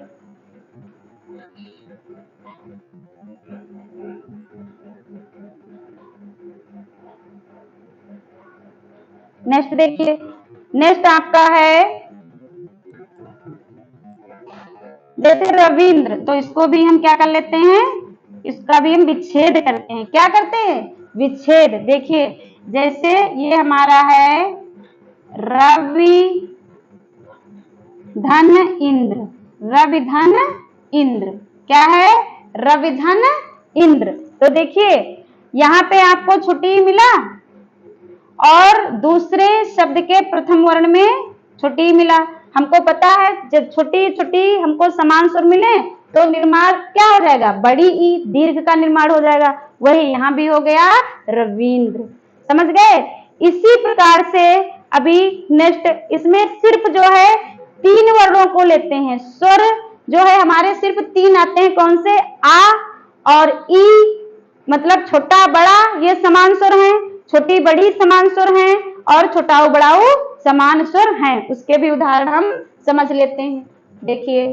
नेक्स्ट देखिए, नेक्स्ट आपका है जैसे रविंद्र, तो इसको भी हम क्या कर लेते हैं? इसका भी हम विच्छेद करते हैं। क्या करते हैं? विच्छेद। देखिए, जैसे ये हमारा है रवि धन इंद्र, रवि धन इंद्र क्या है? रवि धन इंद्र। तो देखिए यहाँ पे आपको छुट्टी मिला और दूसरे शब्द के प्रथम वर्ण में छुट्टी मिला। हमको पता है जब छोटी छोटी हमको समान स्वर मिले तो निर्माण क्या हो जाएगा, बड़ी ई दीर्घ का निर्माण हो जाएगा। वही यहाँ भी हो गया रविंद्र। समझ गए। इसी प्रकार से अभी नेक्स्ट इसमें सिर्फ जो है 3 वर्णों को लेते हैं। स्वर जो है हमारे सिर्फ 3 आते हैं। कौन से? आ और ई, मतलब छोटा बड़ा ये समान स्वर हैं, छोटी बड़ी समान स्वर हैं और छोटाऊ बड़ाऊ समान स्वर हैं। उसके भी उदाहरण हम समझ लेते हैं। देखिए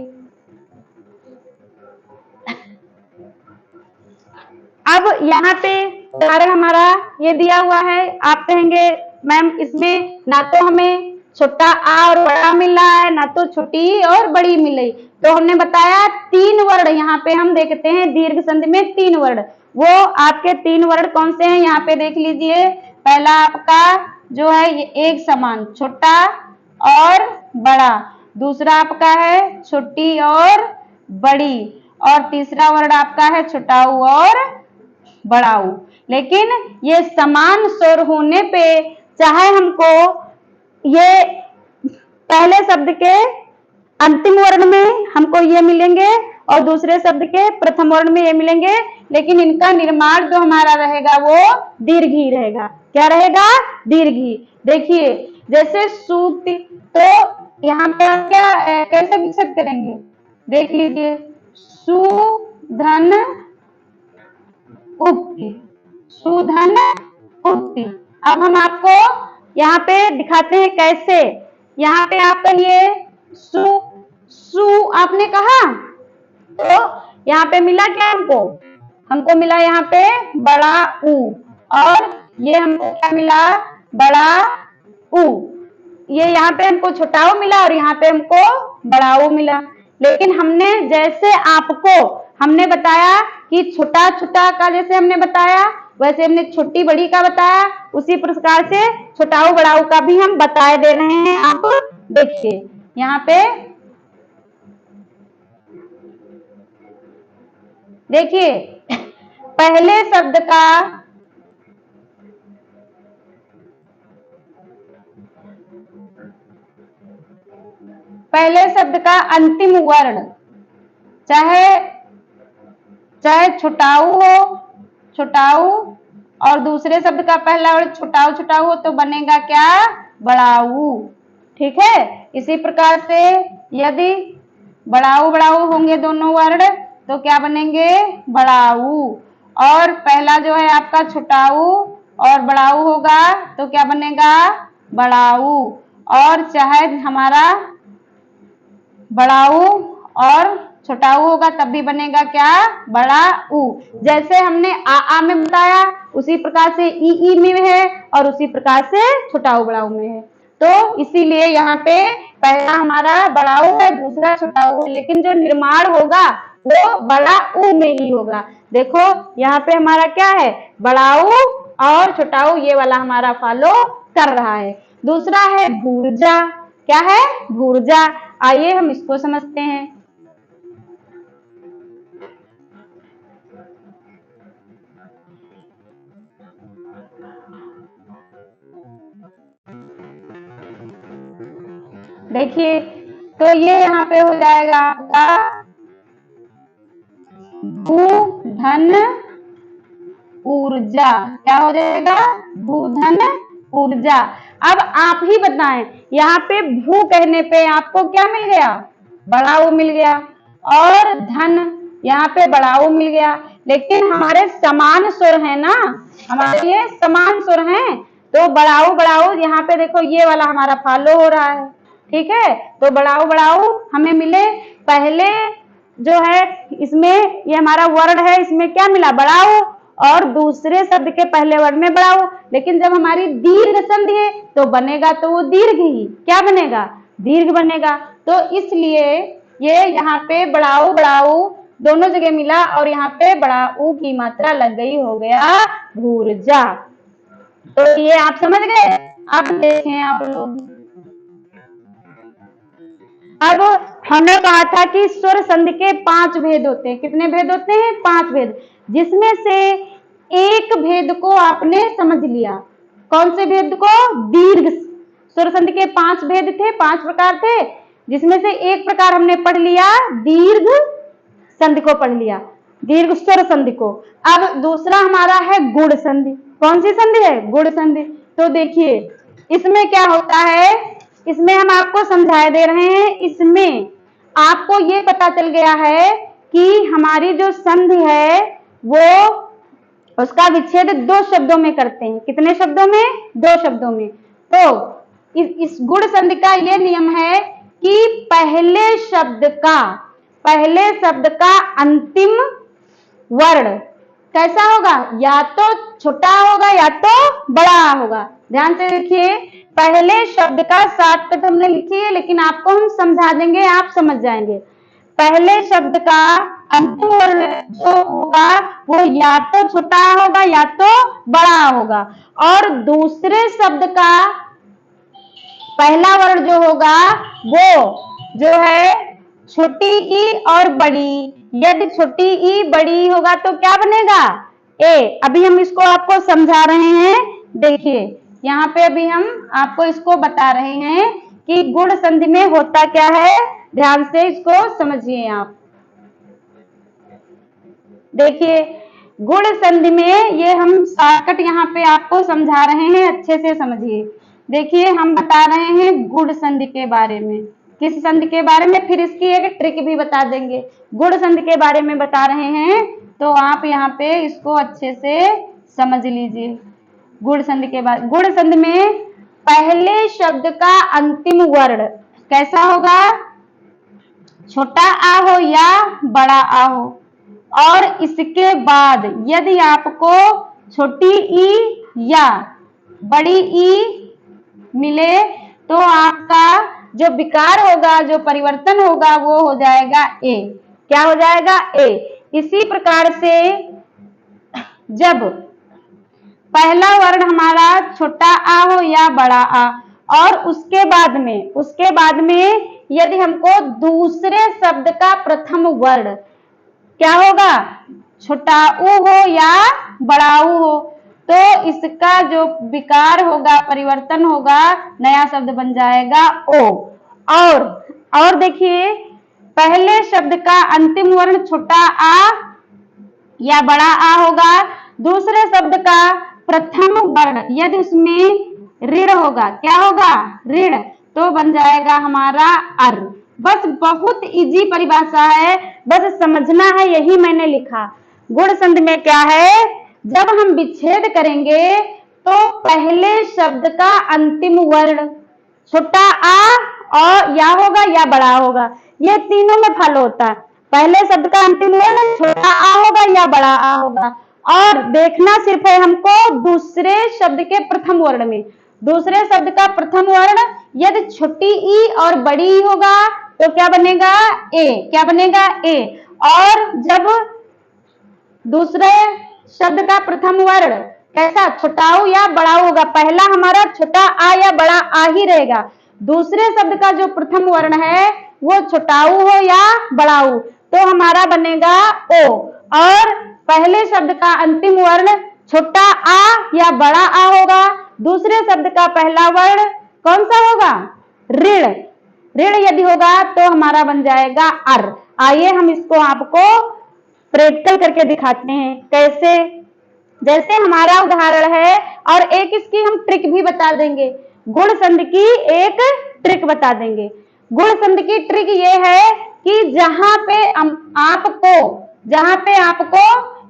अब यहाँ पे उदाहरण हमारा ये दिया हुआ है। आप कहेंगे मैम इसमें ना तो हमें छोटा आ और बड़ा मिल रहा है, ना तो छोटी और बड़ी मिल रही। तो हमने बताया 3 वर्ण, यहाँ पे हम देखते हैं दीर्घ संधि में 3 वर्ण। वो आपके 3 वर्ण कौन से हैं यहाँ पे देख लीजिए। पहला आपका जो है ये एक समान, छोटा और बड़ा। दूसरा आपका है छोटी और बड़ी। और तीसरा वर्ण आपका है छोटाऊ और बड़ाऊ। लेकिन ये समान स्वर होने पे चाहे हमको ये पहले शब्द के अंतिम वर्ण में हमको ये मिलेंगे और दूसरे शब्द के प्रथम वर्ण में ये मिलेंगे, लेकिन इनका निर्माण जो हमारा रहेगा वो दीर्घ ही रहेगा। क्या रहेगा? दीर्घ ही। देखिए जैसे सूति, तो यहाँ पे हम क्या कैसे विकसित करेंगे? देख लीजिए, सुधन उक्ति, सुधन उक्ति। अब हम आपको यहाँ पे दिखाते हैं कैसे। यहाँ पे आप कहिए सु, सु आपने कहा तो यहाँ पे मिला क्या हमको? हमको मिला यहाँ पे बड़ा ऊ, और ये हमको क्या मिला? बड़ा ऊ। ये यहाँ पे हमको छोटा ऊ मिला और यहाँ पे हमको बड़ा ऊ मिला। लेकिन हमने जैसे आपको हमने बताया कि छोटा छोटा का जैसे हमने बताया, वैसे हमने छोटी बड़ी का बताया, उसी प्रकार से छोटाऊ बड़ाऊ का भी हम बताए दे रहे हैं। आप देखिए यहाँ पे देखिए पहले शब्द का अंतिम वर्ण चाहे छोटाऊ हो, छोटाऊ, और दूसरे शब्द का पहला वर्ण छोटाऊ छोटाऊ हो तो बनेगा क्या? बड़ाऊ। ठीक है। इसी प्रकार से यदि बड़ाऊ बड़ाऊ होंगे दोनों वर्ण तो क्या बनेंगे? बड़ाऊ। और पहला जो है आपका छोटाऊ और बड़ाऊ होगा तो क्या बनेगा? बड़ाऊ। और चाहे हमारा बड़ाऊ और छोटाऊ होगा तब भी बनेगा क्या? बड़ा ऊ। जैसे हमने आ में बताया उसी प्रकार से ई में है और उसी प्रकार से छोटाऊ बड़ाऊ में है। तो इसीलिए यहाँ पे पहला हमारा बड़ाऊ है, दूसरा छोटाऊ है, लेकिन जो निर्माण होगा वो बड़ा ऊ में ही होगा। देखो यहाँ पे हमारा क्या है? बड़ाऊ और छोटाऊ ये वाला हमारा फॉलो कर रहा है। दूसरा है भूर्जा। क्या है? भूर्जा। आइए हम इसको समझते हैं। देखिए तो ये यहाँ पे हो जाएगा आपका भू धन ऊर्जा। क्या हो जाएगा? भू धन ऊर्जा। अब आप ही बताएं, यहाँ पे भू कहने पे आपको क्या मिल गया? बड़ाऊ मिल गया, और धन यहाँ पे बड़ाऊ मिल गया। लेकिन हमारे समान स्वर है ना, हमारे ये समान स्वर हैं, तो बड़ाऊ बड़ाऊ यहाँ पे देखो ये वाला हमारा फॉलो हो रहा है। ठीक है। तो बड़ाऊ बड़ाऊ हमें मिले। पहले जो है इसमें ये हमारा वर्ण है, इसमें क्या मिला? बड़ाऊ, और दूसरे शब्द के पहले वर्ण में बड़ाऊ। लेकिन जब हमारी दीर्घ संधि है तो बनेगा तो वो दीर्घ ही। क्या बनेगा? दीर्घ बनेगा। तो इसलिए ये यहाँ पे बड़ाऊ बड़ाऊ दोनों जगह मिला और यहाँ पे बड़ाऊ की मात्रा लग गई, हो गया भूर्जा। तो ये आप समझ गए। अब देखें आप लोग, अब हमने कहा था कि स्वर संधि के 5 भेद होते हैं। कितने भेद होते हैं? 5 भेद। जिसमें से एक भेद को आपने समझ लिया। कौन से भेद को? दीर्घ स्वर संधि के 5 भेद थे, 5 प्रकार थे, जिसमें से एक प्रकार हमने पढ़ लिया, दीर्घ संधि को पढ़ लिया, दीर्घ स्वर संधि को। अब दूसरा हमारा है गुण संधि। कौन सी संधि है? गुण संधि। तो देखिए इसमें क्या होता है, इसमें हम आपको समझा दे रहे हैं। इसमें आपको ये पता चल गया है कि हमारी जो संधि है वो उसका विच्छेद 2 शब्दों में करते हैं। कितने शब्दों में? 2 शब्दों में। तो इस गुण संधि का ये नियम है कि पहले शब्द का अंतिम वर्ण कैसा होगा? या तो छोटा होगा या तो बड़ा होगा। ध्यान से देखिए, पहले शब्द का शॉर्टकट हमने लिखी है, लेकिन आपको हम समझा देंगे, आप समझ जाएंगे। पहले शब्द का अंतिम वर्ण जो होगा वो या तो छोटा होगा या तो बड़ा होगा, और दूसरे शब्द का पहला वर्ण जो होगा वो जो है छोटी ई और बड़ी। यदि छोटी ई बड़ी होगा तो क्या बनेगा? ए। अभी हम इसको आपको समझा रहे हैं। देखिए यहाँ पे अभी हम आपको इसको बता रहे हैं कि गुण संधि में होता क्या है। ध्यान से इसको समझिए आप। देखिए गुण संधि में ये हम शॉर्टकट यहाँ पे आपको समझा रहे हैं, अच्छे से समझिए। देखिए हम बता रहे हैं गुण संधि के बारे में। किस संधि के बारे में? फिर इसकी एक ट्रिक भी बता देंगे। गुण संधि के बारे में बता रहे हैं, तो आप यहाँ पे इसको अच्छे से समझ लीजिए। गुण संधि के बारे, गुण संधि में पहले शब्द का अंतिम वर्ण कैसा होगा? छोटा आ हो या बड़ा आ हो, और इसके बाद यदि आपको छोटी ई या बड़ी ई मिले तो आपका जो विकार होगा, जो परिवर्तन होगा, वो हो जाएगा ए। क्या हो जाएगा? ए। इसी प्रकार से जब पहला वर्ण हमारा छोटा आ हो या बड़ा आ, और उसके बाद में यदि हमको दूसरे शब्द का प्रथम वर्ण क्या होगा? छोटा ऊ हो या बड़ा ऊ हो, तो इसका जो विकार होगा, परिवर्तन होगा, नया शब्द बन जाएगा ओ। और देखिए पहले शब्द का अंतिम वर्ण छोटा आ या बड़ा आ होगा, दूसरे शब्द का प्रथम वर्ण यदि उसमें ऋण होगा, क्या होगा? ऋण, तो बन जाएगा हमारा अर। बस बहुत इजी परिभाषा है, बस समझना है, यही मैंने लिखा। गुण संधि में क्या है? जब हम विच्छेद करेंगे तो पहले शब्द का अंतिम वर्ण छोटा आ और या होगा या बड़ा होगा, ये तीनों में फल होता है। पहले शब्द का अंतिम वर्ण छोटा आ होगा या बड़ा आ होगा, और देखना सिर्फ है हमको दूसरे शब्द के प्रथम वर्ण में। दूसरे शब्द का प्रथम वर्ण यदि छोटी ई और बड़ी ई होगा तो क्या बनेगा? ए। क्या बनेगा? ए। और जब दूसरे शब्द का प्रथम वर्ण कैसा? छोटाऊ या बड़ाऊ होगा, पहला हमारा छोटा आ या बड़ा आ ही रहेगा, दूसरे शब्द का जो प्रथम वर्ण है वो छोटाऊ हो या बड़ाऊ, तो हमारा बनेगा ओ। और पहले शब्द का अंतिम वर्ण छोटा आ या बड़ा आ होगा, दूसरे शब्द का पहला वर्ण कौन सा होगा? ऋण। ऋण यदि होगा तो हमारा बन जाएगा अर। आइए हम इसको आपको प्रैक्टिकल करके दिखाते हैं। कैसे? जैसे हमारा उदाहरण है, और एक इसकी हम ट्रिक भी बता देंगे। गुण संधि की एक ट्रिक बता देंगे। गुण संधि की ट्रिक ये है कि जहां पे आपको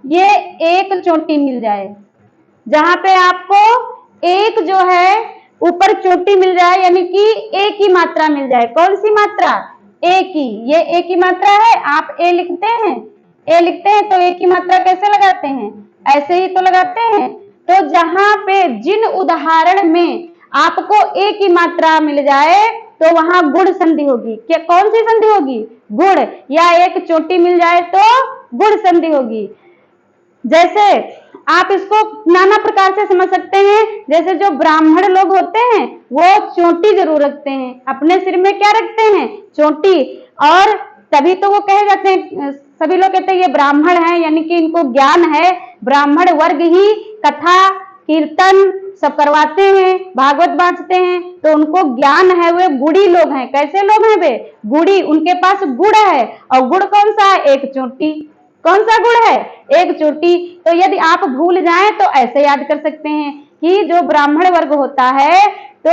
ये एक चोटी मिल जाए, जहां पे आपको एक जो है ऊपर चोटी मिल जाए, यानी कि एक ही मात्रा मिल जाए। कौन सी मात्रा? एक ही। ये एक ही मात्रा है। आप ए लिखते हैं, तो एक ही मात्रा कैसे लगाते हैं? ऐसे ही तो लगाते हैं। तो जहां पे जिन उदाहरण में आपको एक ही मात्रा मिल जाए तो वहां गुण संधि होगी। क्या कौन सी संधि होगी? गुण। या एक चोटी मिल जाए तो गुण संधि होगी। जैसे आप इसको नाना प्रकार से समझ सकते हैं। जैसे जो ब्राह्मण लोग होते हैं वो चोटी जरूर रखते हैं, अपने सिर में क्या रखते हैं? चोटी। और तभी तो वो कहे जाते हैं, सभी लोग कहते हैं ये ब्राह्मण है, यानी कि इनको ज्ञान है, ब्राह्मण वर्ग ही कथा कीर्तन सब करवाते हैं, भागवत बांटते हैं, तो उनको ज्ञान है, वे गुड़ी लोग हैं। कैसे लोग हैं वे? गुड़ी, उनके पास गुड़ है। और गुड़ कौन सा है? एक चोटी। कौन सा गुड़ है? एक चोटी। तो यदि आप भूल जाएं तो ऐसे याद कर सकते हैं कि जो ब्राह्मण वर्ग होता है तो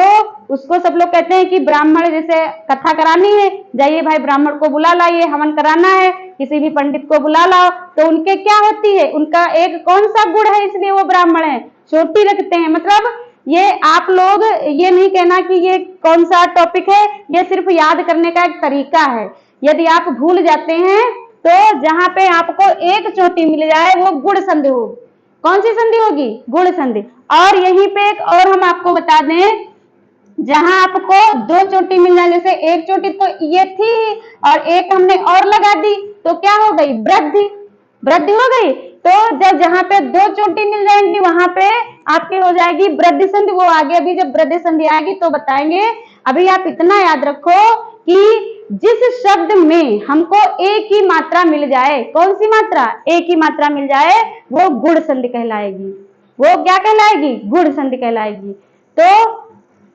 उसको सब लोग कहते हैं कि ब्राह्मण, जैसे कथा करानी है, जाइए भाई ब्राह्मण को बुला लाइए, हवन कराना है, किसी भी पंडित को बुला लाओ, तो उनके क्या होती है? उनका एक कौन सा गुड़ है, इसलिए वो ब्राह्मण है, चोटी रखते हैं। मतलब ये आप लोग ये नहीं कहना कि ये कौन सा टॉपिक है, ये सिर्फ याद करने का एक तरीका है। यदि आप भूल जाते हैं तो जहां पे आपको एक चोटी मिल जाए वो गुड़ संधि होगी। कौन सी संधि होगी? गुड़ संधि। और यहीं पे एक और हम आपको बता दें, जहां आपको दो चोटी मिल जाए, जैसे एक चोटी तो ये थी और एक हमने और लगा दी, तो क्या हो गई? वृद्धि। वृद्धि हो गई। तो जब जहां पे दो चोटी मिल जाएंगी वहां पे आपकी हो जाएगी वृद्धि संधि। वो आगे अभी जब वृद्धि संधि आएगी तो बताएंगे। अभी आप इतना याद रखो कि जिस शब्द में हमको एक ही मात्रा मिल जाए, कौन सी मात्रा? एक ही मात्रा मिल जाए, वो गुण संधि कहलाएगी। वो क्या कहलाएगी? गुण संधि कहलाएगी। तो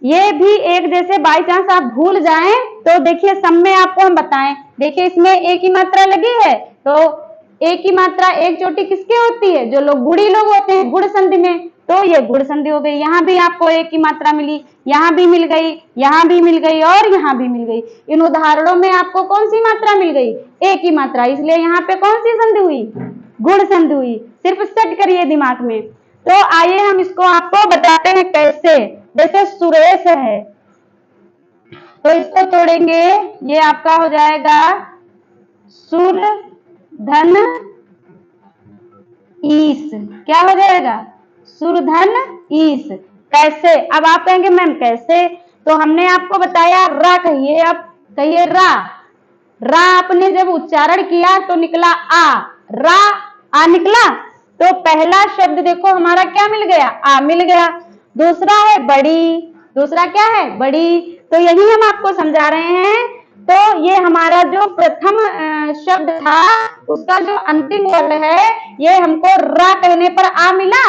ये भी एक, जैसे बाई चांस आप भूल जाएं तो देखिए सब में आपको हम बताएं, देखिए इसमें एक ही मात्रा लगी है, तो एक ही मात्रा एक चोटी किसके होती है? जो लोग गुड़ी लोग होते हैं, गुड़ संधि में, तो ये गुड़ संधि हो गई। यहाँ भी आपको एक ही मात्रा मिली, यहाँ भी मिल गई, यहाँ भी मिल गई और यहाँ भी मिल गई। इन उदाहरणों में आपको कौन सी मात्रा मिल गई? एक ही मात्रा, इसलिए यहाँ पे कौन सी संधि हुई? गुड़ संधि हुई। सिर्फ सेट करिए दिमाग में। तो आइए हम इसको आपको बताते हैं कैसे। जैसे सुरेश है तो इसको तोड़ेंगे, ये आपका हो जाएगा सुर धन ईस। क्या हो जाएगा? सुर धन ईस। कैसे? अब आप कहेंगे मैम कैसे? तो हमने आपको बताया रा कहिए, अब कहिए रा। रा आपने जब उच्चारण किया तो निकला आ, रा आ निकला। तो पहला शब्द देखो हमारा क्या मिल गया? आ मिल गया। दूसरा है बड़ी, दूसरा क्या है? बड़ी। तो यही हम आपको समझा रहे हैं। तो ये हमारा जो प्रथम शब्द था उसका जो अंतिम वर्ण है, ये हमको रा कहने पर आ मिला,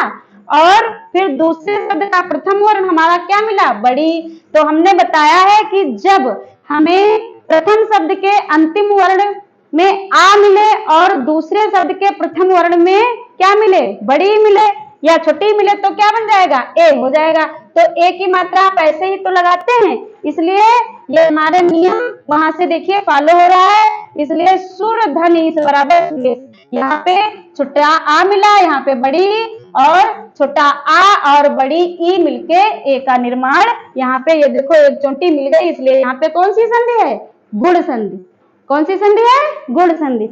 और फिर दूसरे शब्द का प्रथम वर्ण हमारा क्या मिला? बड़ी। तो हमने बताया है कि जब हमें प्रथम शब्द के अंतिम वर्ण में आ मिले और दूसरे शब्द के प्रथम वर्ण में क्या मिले? बड़ी मिले या छोटी मिले, तो क्या बन जाएगा? ए हो जाएगा। तो ए की मात्रा आप ऐसे ही तो लगाते हैं, इसलिए ये हमारे नियम वहां से देखिए फॉलो हो रहा है। इसलिए सुर धन ईस बराबर, यहाँ पे छोटा आ मिला, यहाँ पे बड़ी, और छोटा आ और बड़ी ई मिलके ए का निर्माण। यहाँ पे ये देखो एक चोटी मिल गई, इसलिए यहाँ पे कौन सी संधि है? गुड़ संधि। कौन सी संधि है? गुड़ संधि।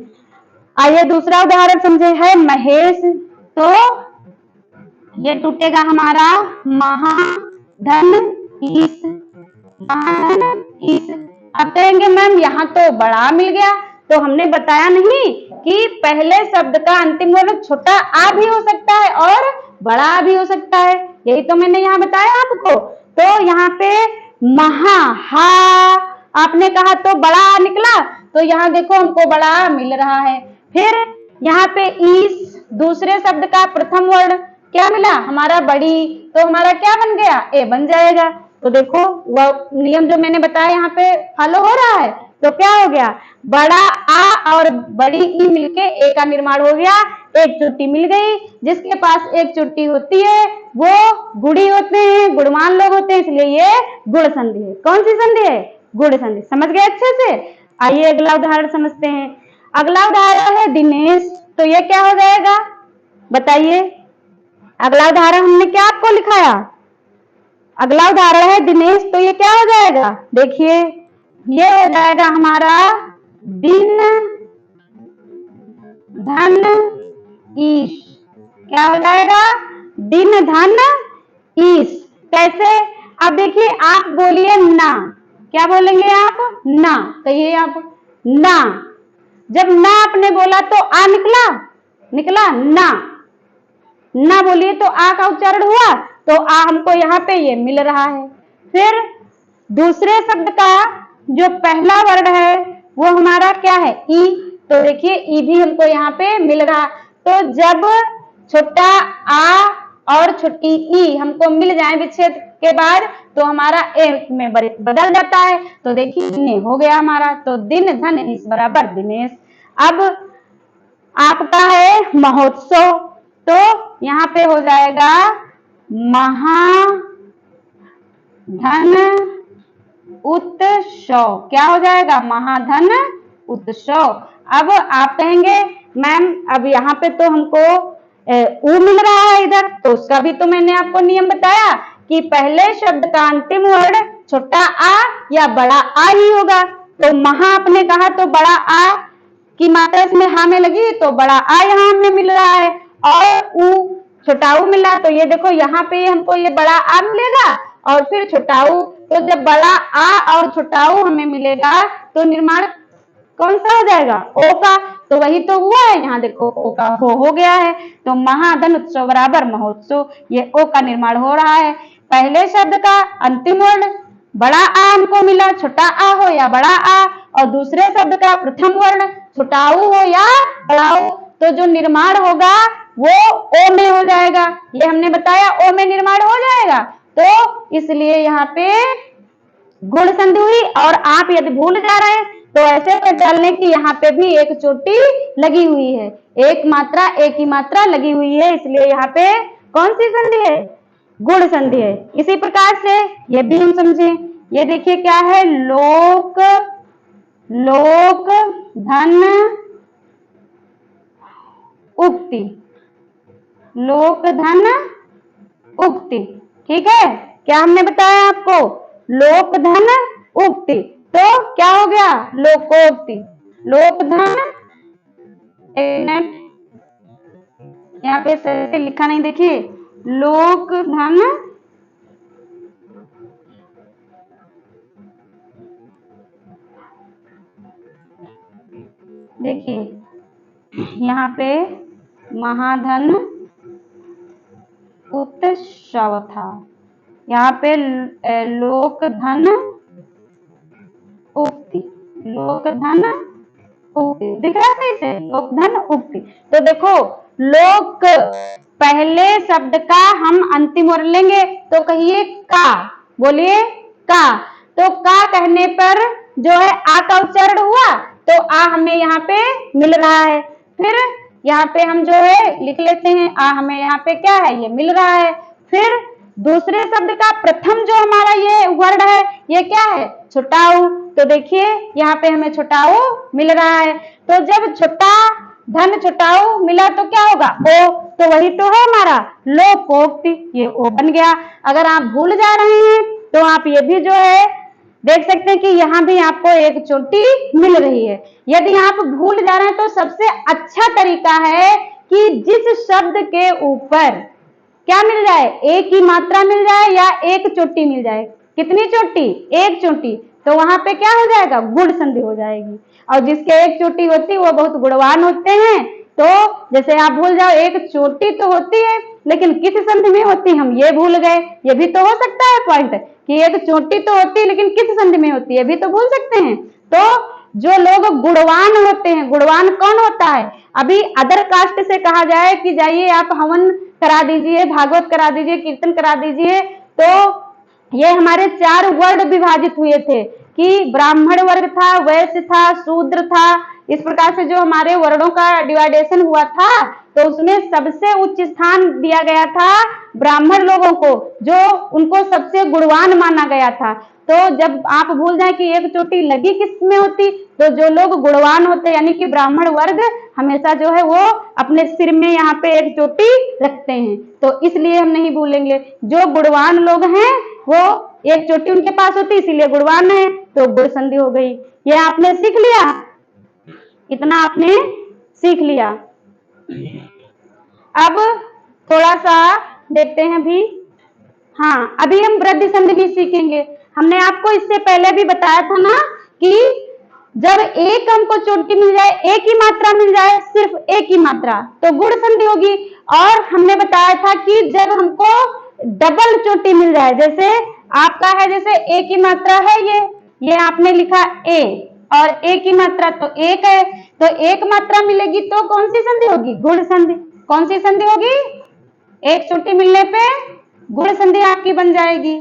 आइए दूसरा उदाहरण समझे, है महेश। तो ये टूटेगा हमारा महा धन ईस, महाधन ईस। अब कहेंगे मैम यहाँ तो बड़ा मिल गया, तो हमने बताया नहीं कि पहले शब्द का अंतिम वर्ण छोटा आ भी हो सकता है और बड़ा भी हो सकता है, यही तो मैंने यहाँ बताया आपको। तो यहाँ पे महा हा आपने कहा तो बड़ा निकला, तो यहाँ देखो हमको बड़ा मिल रहा है। फिर यहाँ पे ईस, दूसरे शब्द का प्रथम वर्ण क्या मिला? हमारा बड़ी। तो हमारा क्या बन गया? ए बन जाएगा। तो देखो वह नियम जो मैंने बताया यहाँ पे फॉलो हो रहा है। तो क्या हो गया? बड़ा आ और बड़ी ई मिलके ए का निर्माण हो गया। एक चोटी मिल गई। जिसके पास एक चोटी होती है वो गुड़ी होते हैं, गुणवान लोग होते हैं, इसलिए ये गुण संधि है। कौन सी संधि है? गुण संधि। समझ गए अच्छे से? आइए अगला उदाहरण समझते हैं। अगला उदाहरण है दिनेश। तो ये क्या हो जाएगा? बताइए। अगला उदाहरण हमने क्या आपको लिखाया? अगला उदाहरण है दिनेश। तो ये क्या हो जाएगा? देखिए ये हो जाएगा हमारा दिन धन ईश। क्या हो जाएगा? दिन धन ईश। कैसे? अब देखिए आप बोलिए ना। क्या बोलेंगे आप? ना। कहिए आप ना। जब ना आपने बोला तो आ निकला, निकला ना। ना बोलिए तो आ का उच्चारण हुआ, तो आ हमको यहाँ पे ये मिल रहा है। फिर दूसरे शब्द का जो पहला वर्ण है वो हमारा क्या है? ई। तो देखिए ई भी हमको यहाँ पे मिल रहा। तो जब छोटा आ और छोटी ई हमको मिल जाए विच्छेद के बाद तो हमारा एक में बदल जाता है। तो देखिए ने हो गया हमारा, तो दिन धन इस बराबर दिनेश। अब आपका है महोत्सव, तो यहाँ पे हो जाएगा महाधन उत्सव। क्या हो जाएगा? महाधन उत्सव। अब आप कहेंगे मैम अब यहाँ पे तो हमको ऊ मिल रहा है इधर, तो उसका भी तो मैंने आपको नियम बताया कि पहले शब्द का अंतिम वर्ण छोटा आ या बड़ा आ ही होगा। तो महा आपने कहा तो बड़ा आ की मात्रा इसमें हा में लगी, तो बड़ा आ यहाँ हमें मिल रहा है और ऊ छोटा ऊ मिला। तो ये देखो यहाँ पे हमको ये बड़ा आ मिलेगा और फिर छोटा ऊ। तो जब बड़ा आ और छोटा ऊ हमें मिलेगा तो निर्माण कौन सा हो जाएगा? ओ का। तो वही तो हुआ है, यहाँ देखो ओ का हो गया है। तो महाधन उत्सव बराबर महोत्सव, ये ओ का निर्माण हो रहा है। पहले शब्द का अंतिम वर्ण बड़ा आ हमको मिला, छोटा आ हो या बड़ा आ, और दूसरे शब्द का प्रथम वर्ण छोटा ऊ हो या बड़ा ऊ, तो जो निर्माण होगा वो ओ में हो जाएगा। ये हमने बताया ओ में निर्माण हो जाएगा। तो इसलिए यहाँ पे गुण संधि हुई। और आप यदि भूल जा रहे हैं तो ऐसे पहचान लें कि यहाँ पे भी एक चोटी लगी हुई है, एक ही मात्रा लगी हुई है, इसलिए यहाँ पे कौन सी संधि है? गुण संधि है। इसी प्रकार से ये भी हम समझें। ये देखिए क्या है? लोक धन उक्ति, लोक धन उक्ति। ठीक है, क्या हमने बताया आपको? लोक धन उक्ति। तो क्या हो गया? लोकोक्ति। लोक धन, यहाँ पे सही लिखा नहीं, देखिए लोक धन देखिए यहाँ पे महाधन उत्सव था, यहाँ पे लोक धन उक्ति, लोक धन उक्ति दिख रहा है इसे? लोक धन उक्ति। तो देखो लोक पहले शब्द का हम अंतिम वर्ण लेंगे, तो कहिए का, बोलिए का। तो का कहने पर जो है आ का उच्चारण हुआ, तो आ हमें यहाँ पे मिल रहा है। फिर यहाँ पे हम जो है लिख लेते हैं आ हमें यहाँ पे क्या है? ये मिल रहा है। फिर दूसरे शब्द का प्रथम जो हमारा ये वर्ण है ये क्या है? छोटा ऊ। तो देखिए यहाँ पे हमें छोटा ऊ मिल रहा है। तो जब छोटा धन छोटा ऊ मिला तो क्या होगा? ओ। तो वही तो है हमारा लोकोक्ति, ये ओ बन गया। अगर आप भूल जा रहे हैं तो आप ये भी जो है देख सकते हैं कि यहाँ भी आपको एक चोटी मिल रही है। यदि आप भूल जा रहे हैं तो सबसे अच्छा तरीका है कि जिस शब्द के ऊपर क्या मिल जाए? एक ही मात्रा मिल जाए या एक चोटी मिल जाए। कितनी चोटी? एक चोटी। तो वहां पे क्या हो जाएगा? गुण संधि हो जाएगी। और जिसके एक चोटी होती है वो बहुत गुणवान होते हैं। तो जैसे आप भूल जाओ एक चोटी तो होती है लेकिन किस संधि में होती है हम ये भूल गए, ये भी तो हो सकता है पॉइंट कि एक चोटी तो होती है लेकिन किस संधि में होती है, भी तो भूल सकते हैं। तो जो लोग गुणवान होते हैं, गुणवान कौन होता है? अभी अदर कास्ट से कहा जाए कि जाइए आप हवन करा दीजिए, भागवत करा दीजिए, कीर्तन करा दीजिए, तो ये हमारे 4 वर्ग विभाजित हुए थे कि ब्राह्मण वर्ग था, वैश्य था, शूद्र था। इस प्रकार से जो हमारे वर्णों का डिवाइडेशन हुआ था तो उसमें सबसे उच्च स्थान दिया गया था ब्राह्मण लोगों को, जो उनको सबसे गुणवान माना गया था। तो जब आप भूल जाए कि एक चोटी लगी किस में होती, तो जो लोग गुणवान होते यानी कि ब्राह्मण वर्ग हमेशा जो है वो अपने सिर में यहाँ पे एक चोटी रखते हैं। तो इसलिए हम नहीं भूलेंगे, जो गुणवान लोग हैं वो एक चोटी उनके पास होती इसीलिए गुणवान है। तो गुण संधि हो गई। ये आपने सीख लिया, इतना आपने सीख लिया। अब थोड़ा सा देखते हैं भी। हाँ, अभी हम वृद्धि संधि भी सीखेंगे। हमने आपको इससे पहले भी बताया था ना कि जब एक हमको चोटी मिल जाए, एक ही मात्रा मिल जाए, सिर्फ एक ही मात्रा, तो गुण संधि होगी। और हमने बताया था कि जब हमको डबल चोटी मिल जाए, जैसे आपका है जैसे एक ही मात्रा है ये आपने लिखा ए और एक ही मात्रा तो एक है, तो एक मात्रा मिलेगी तो कौन सी संधि होगी? गुण संधि। कौन सी संधि होगी? एक चोटी मिलने पे गुण संधि आपकी बन जाएगी।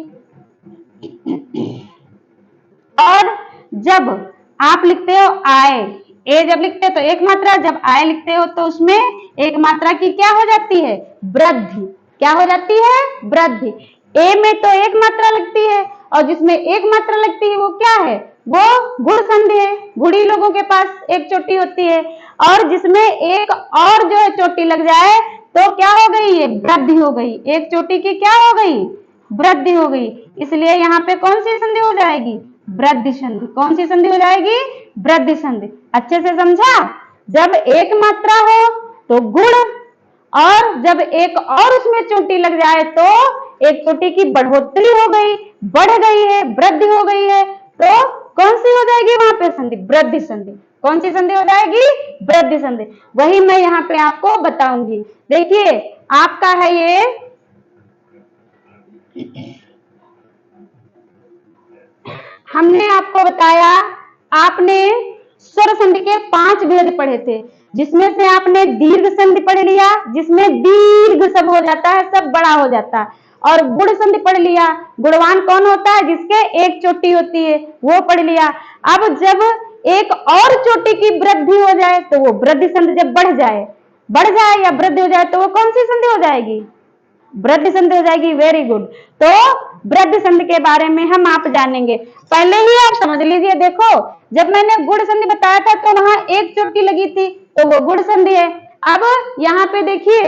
और जब आप लिखते हो आए, ए जब लिखते हो तो एक मात्रा, जब आए लिखते हो तो उसमें एक मात्रा की क्या हो जाती है? वृद्धि। क्या हो जाती है? वृद्धि। ए में तो एक मात्रा लगती है और जिसमें एक मात्रा लगती है वो क्या है? वो गुण संधि है। गुणी लोगों के पास एक चोटी होती है और जिसमें एक और जो है चोटी लग जाए तो क्या हो गई? ये वृद्धि हो गई। एक चोटी की क्या हो गई? वृद्धि हो गई। इसलिए यहाँ पे कौन सी संधि हो जाएगी? वृद्धि संधि। कौन सी संधि हो जाएगी? वृद्धि संधि। अच्छे से समझा? जब एक मात्रा हो तो गुण, और जब एक और उसमें चोटी लग जाए तो एक चोटी की बढ़ोतरी हो गई, बढ़ गई है, वृद्धि हो गई है, तो कौन सी हो जाएगी वहां पे संधि? वृद्धि संधि। कौन सी संधि हो जाएगी? वृद्धि संधि। वही मैं यहाँ पे आपको बताऊंगी। देखिए आपका है ये हमने आपको बताया, आपने स्वर संधि के 5 भेद पढ़े थे, जिसमें से आपने दीर्घ संधि पढ़ लिया, जिसमें दीर्घ सब हो जाता है, सब बड़ा हो जाता है, और गुण संधि पढ़ लिया। गुणवान कौन होता है? जिसके एक चोटी होती है, वो पढ़ लिया। अब जब एक और चोटी की वृद्धि हो जाए तो वो वृद्धि संधि, जब बढ़ जाए या वृद्धि हो जाए तो वो कौन सी संधि हो जाएगी? वृद्धि संधि हो जाएगी। Very good. तो वृद्धि संधि के बारे में हम आप जानेंगे। पहले ही आप समझ लीजिए। देखो जब मैंने गुण संधि बताया था तो वहां एक चोटी लगी थी तो वो गुण संधि है। अब यहाँ पे देखिए,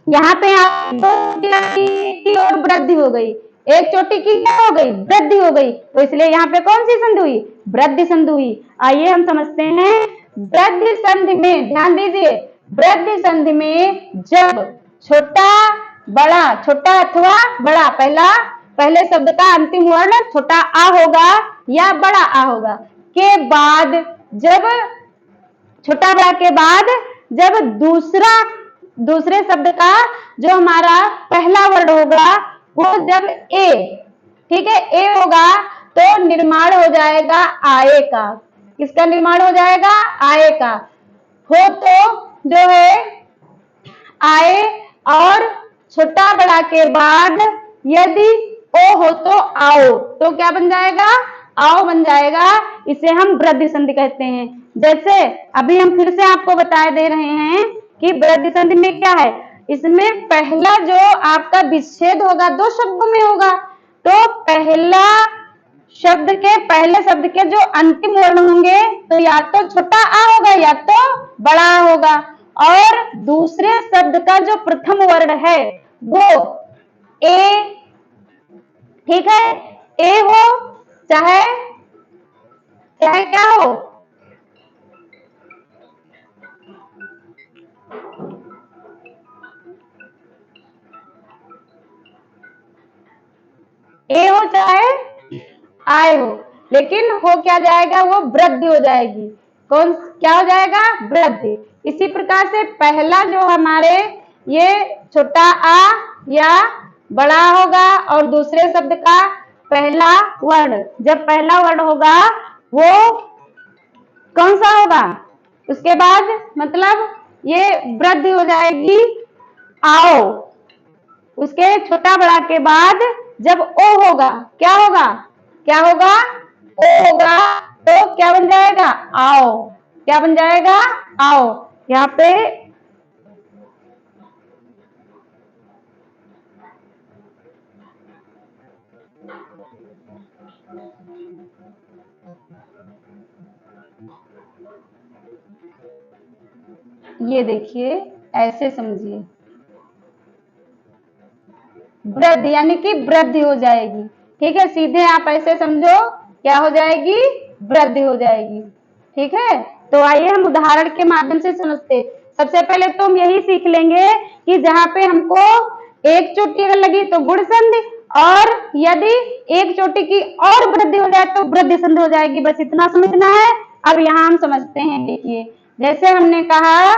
यहाँ पे आप और वृद्धि हो गई, एक चोटी की क्या हो गई? वृद्धि हो गई। तो इसलिए यहाँ पे कौन सी संधि हुई? वृद्धि संधि हुई। आइए हम समझते हैं वृद्धि संधि में। ध्यान दीजिए, वृद्धि संधि में जब छोटा बड़ा, छोटा अथवा बड़ा, पहले शब्द का अंतिम वर्ण छोटा आ होगा या बड़ा आ होगा, के बाद जब छोटा बड़ा के बाद जब दूसरे शब्द का जो हमारा पहला वर्ण होगा वो जब ए, ठीक है, ए होगा तो निर्माण हो जाएगा आए का। किसका निर्माण हो जाएगा? आए का। हो तो जो है आए, और छोटा बड़ा के बाद यदि ओ हो तो आओ, तो क्या बन जाएगा? आओ बन जाएगा। इसे हम वृद्धि संधि कहते हैं। जैसे अभी हम फिर से आपको बता दे रहे हैं कि वृद्धि संधि में क्या है। इसमें पहला जो आपका विच्छेद होगा 2 शब्दों में होगा, तो पहले शब्द के जो अंतिम वर्ण होंगे तो या तो छोटा आ होगा या तो बड़ा आ होगा, और दूसरे शब्द का जो प्रथम वर्ण है वो ए, ठीक है, ए हो चाहे क्या हो, ए हो चाहे आए हो, लेकिन हो क्या जाएगा? वो वृद्धि हो जाएगी। कौन क्या हो जाएगा? वृद्धि। इसी प्रकार से पहला जो हमारे ये छोटा आ या बड़ा होगा और दूसरे शब्द का पहला वर्ण, जब पहला वर्ण होगा वो कौन सा होगा? उसके बाद मतलब ये वृद्धि हो जाएगी आओ। उसके छोटा बड़ा के बाद जब ओ होगा, क्या होगा? क्या होगा? ओ होगा, तो क्या बन जाएगा? आओ। क्या बन जाएगा? आओ। यहाँ पे ये देखिए, ऐसे समझिए, वृद्धि यानी कि वृद्धि हो जाएगी। ठीक है, सीधे आप ऐसे समझो, क्या हो जाएगी? वृद्धि हो जाएगी। ठीक है, तो आइए हम उदाहरण के माध्यम से समझते। सबसे पहले तो हम यही सीख लेंगे कि जहां पे हमको एक चोटी अगर लगी तो गुण संधि, और यदि एक चोटी की और वृद्धि हो जाए तो वृद्धि संधि हो जाएगी। बस इतना समझना है। अब यहाँ हम समझते हैं। देखिए जैसे हमने कहा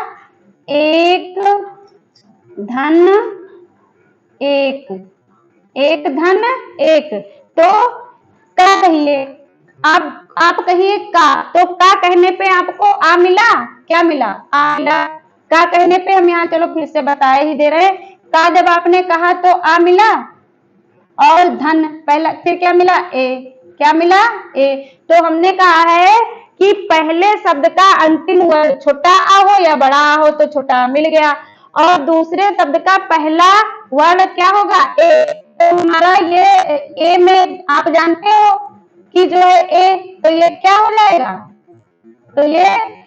एक धन एक, एक धन एक, तो का कहिए। आप कहिए का, तो का कहने पे आपको आ मिला, क्या मिला? आ मिला। का कहने पे हम यहाँ चलो फिर से बताए ही दे रहे हैं। का जब आपने कहा तो आ मिला और धन पहला, फिर क्या मिला ए, क्या मिला ए। तो हमने कहा है कि पहले शब्द का अंतिम वर्ड छोटा आ हो या बड़ा आ हो तो छोटा आ मिल गया, और दूसरे शब्द का पहला वर्ड क्या होगा ए। तो हमारा ये ए में आप जानते हो कि जो है ए, तो ये क्या हो जाएगा, तो ये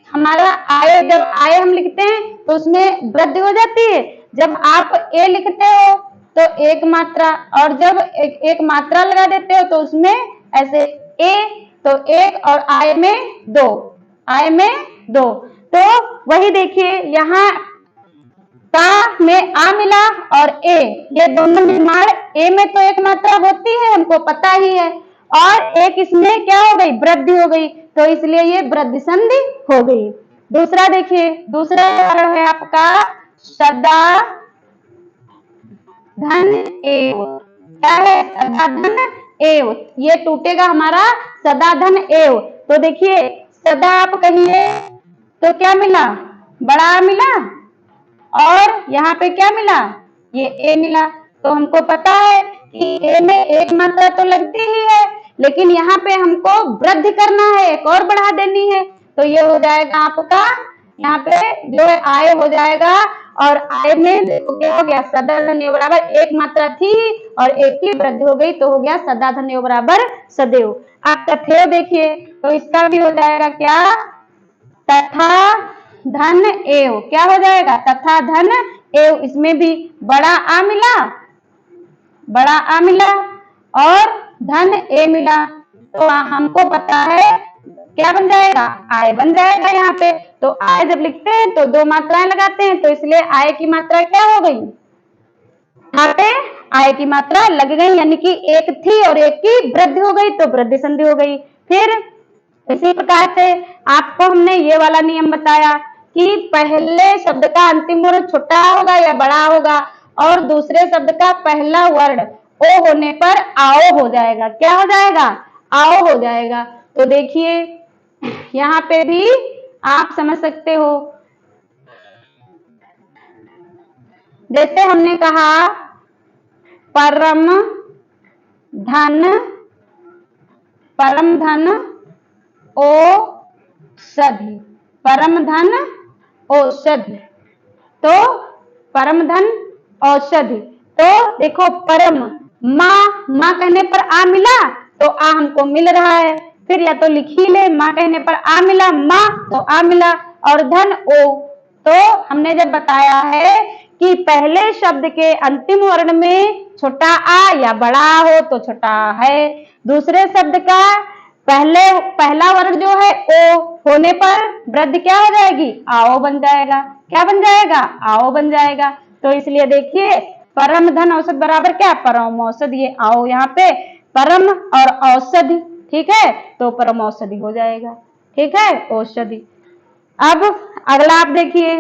हमारा आए, जब आए हम लिखते हैं तो उसमें वृद्धि हो जाती है। जब आप ए लिखते हो तो एक मात्रा, और जब एक मात्रा लगा देते हो तो उसमें ऐसे ए, तो एक और आए में दो, आए में दो। तो वही देखिए यहाँ का में आ मिला और ए, ये दोनों निर्माण, ए में तो एक मात्रा होती है हमको पता ही है, और एक इसमें क्या हो गई, वृद्धि हो गई, तो इसलिए ये वृद्धि संधि हो गई। दूसरा देखिए, दूसरा उदाहरण है आपका सदा धन एव, क्या है सदा धन एव, ये टूटेगा हमारा सदा धन एव। तो देखिए सदा आप कहिए तो क्या मिला, बड़ा मिला, और यहाँ पे क्या मिला, ये ए मिला। तो हमको पता है कि ए में एक मात्रा तो लगती ही है, लेकिन यहाँ पे हमको वृद्धि करना है, एक और बढ़ा देनी है, तो ये हो जाएगा आपका यहाँ पे जो है आय हो जाएगा, और आय में क्या हो गया सदा धन बराबर एक मात्रा थी और एक की वृद्धि हो गई, तो हो गया सदा धन बराबर सदैव। आप तथेव देखिए तो इसका भी हो जाएगा क्या, तथा धन एव, क्या हो जाएगा तथा धन एव, इसमें भी बड़ा आ मिला, बड़ा आ मिला और धन ए मिला, तो हमको पता है क्या बन जाएगा, आय बन जाएगा। यहाँ पे तो आय जब लिखते हैं तो दो मात्राएं लगाते हैं, तो इसलिए आय की मात्रा क्या हो गई, यहाँ पे आय की मात्रा लग गई, यानी कि एक थी और एक की वृद्धि हो गई, तो वृद्धि संधि हो गई। फिर इसी प्रकार से आपको हमने ये वाला नियम बताया कि पहले शब्द का अंतिम वर्ण छोटा होगा या बड़ा होगा, और दूसरे शब्द का पहला वर्ण ओ होने पर आओ हो जाएगा, क्या हो जाएगा, आओ हो जाएगा। तो देखिए यहाँ पे भी आप समझ सकते हो, जैसे हमने कहा परम धन, परम धन औषधि, परम धन औषधि, तो परम धन औषधि, तो देखो परम माँ कहने पर आ मिला, तो आ हमको मिल रहा है, फिर या तो लिख ही ले, माँ कहने पर आ मिला, माँ तो आ मिला, और धन ओ, तो हमने जब बताया है कि पहले शब्द के अंतिम वर्ण में छोटा आ या बड़ा आ हो तो छोटा आ है, दूसरे शब्द का पहला वर्ण जो है ओ होने पर वृद्धि क्या हो जाएगी, आओ बन जाएगा, क्या बन जाएगा, आओ बन जाएगा। तो इसलिए देखिए परम धन औसत बराबर क्या, परम औषध, ये आओ यहाँ पे परम और औषधि, ठीक है, तो परम औषधि हो जाएगा, ठीक है, औषधि। अब अगला आप देखिए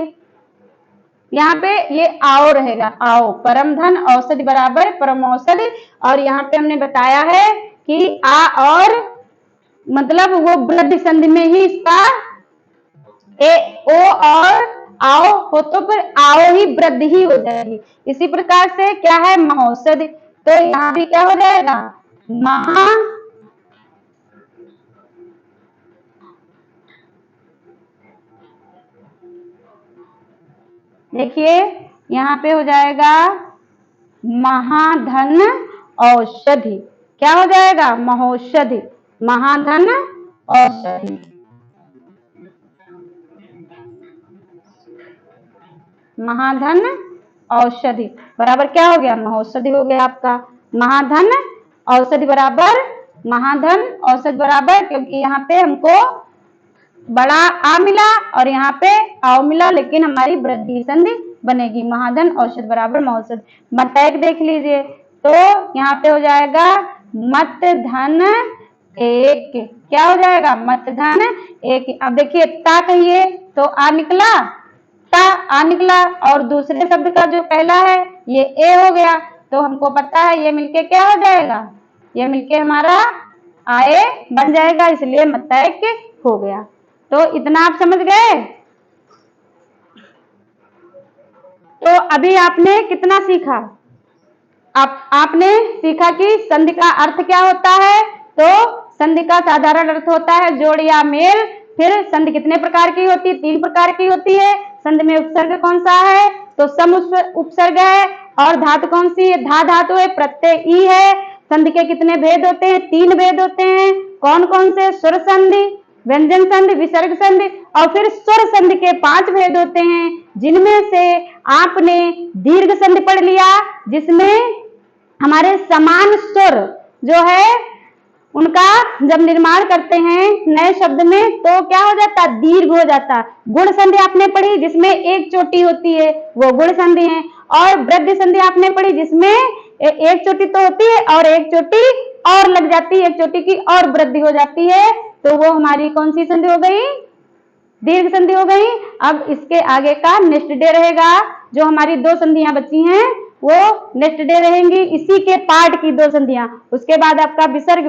यहाँ पे ये आओ रहेगा, आओ परम धन औषधि बराबर परम औषधि, और यहाँ पे हमने बताया है कि आ और मतलब वो वृद्धि संधि में ही इसका ए ओ और आओ हो तो फिर आओ ही वृद्धि ही हो जाएगी। इसी प्रकार से क्या है महौषधि, तो यहाँ भी क्या हो जाएगा महा, देखिए यहाँ पे हो जाएगा महाधन औषधि, क्या हो जाएगा महौषधि, महाधन औषधि, महाधन औषधि बराबर क्या हो गया महौषधि हो गया आपका, महाधन औषधि बराबर महाधन औषधि बराबर, क्योंकि यहाँ पे हमको बड़ा आ मिला और यहाँ पे आओ मिला, लेकिन हमारी वृद्धि संधि बनेगी, महाधन औषध बराबर महौषध। मत एक देख लीजिए, तो यहाँ पे हो जाएगा मत धन एक, क्या हो जाएगा मत धन एक। अब देखिए ता कहिए तो आ निकला, ता आ निकला, और दूसरे शब्द का जो पहला है ये ए हो गया, तो हमको पता है ये मिलके क्या हो जाएगा, ये मिलके हमारा आए बन जाएगा, इसलिए मत एक हो गया। तो इतना आप समझ गए। अभी आपने कितना सीखा? आपने सीखा कि संधि का अर्थ क्या होता है। तो संधि का साधारण अर्थ होता है जोड़ या मेल। फिर संधि कितने प्रकार की होती है? 3 प्रकार की होती है। संधि में उपसर्ग कौन सा है? तो सम उपसर्ग है। और धातु कौन सी है? धा धातु है, प्रत्यय ई है। संधि के कितने भेद होते हैं? 3 भेद होते हैं। कौन कौन से? स्वर संधि, व्यंजन संधि, विसर्ग संधि और फिर स्वर संधि के 5 भेद होते हैं, जिनमें से आपने दीर्घ संधि पढ़ लिया, जिसमें हमारे समान स्वर जो है उनका जब निर्माण करते हैं नए शब्द में तो क्या हो जाता? दीर्घ हो जाता। गुण संधि आपने पढ़ी जिसमें एक चोटी होती है, वो गुण संधि है। और वृद्धि संधि आपने पढ़ी जिसमें एक चोटी तो होती है और एक चोटी और लग जाती है, एक चोटी की और वृद्धि हो जाती है, तो वो हमारी कौन सी संधि हो गई? दीर्घ संधि हो गई। अब इसके आगे का नेक्स्ट डे रहेगा, जो हमारी 2 संधियां बची हैं वो नेक्स्ट डे रहेंगी, इसी के पार्ट की 2 संधियां। उसके बाद आपका विसर्ग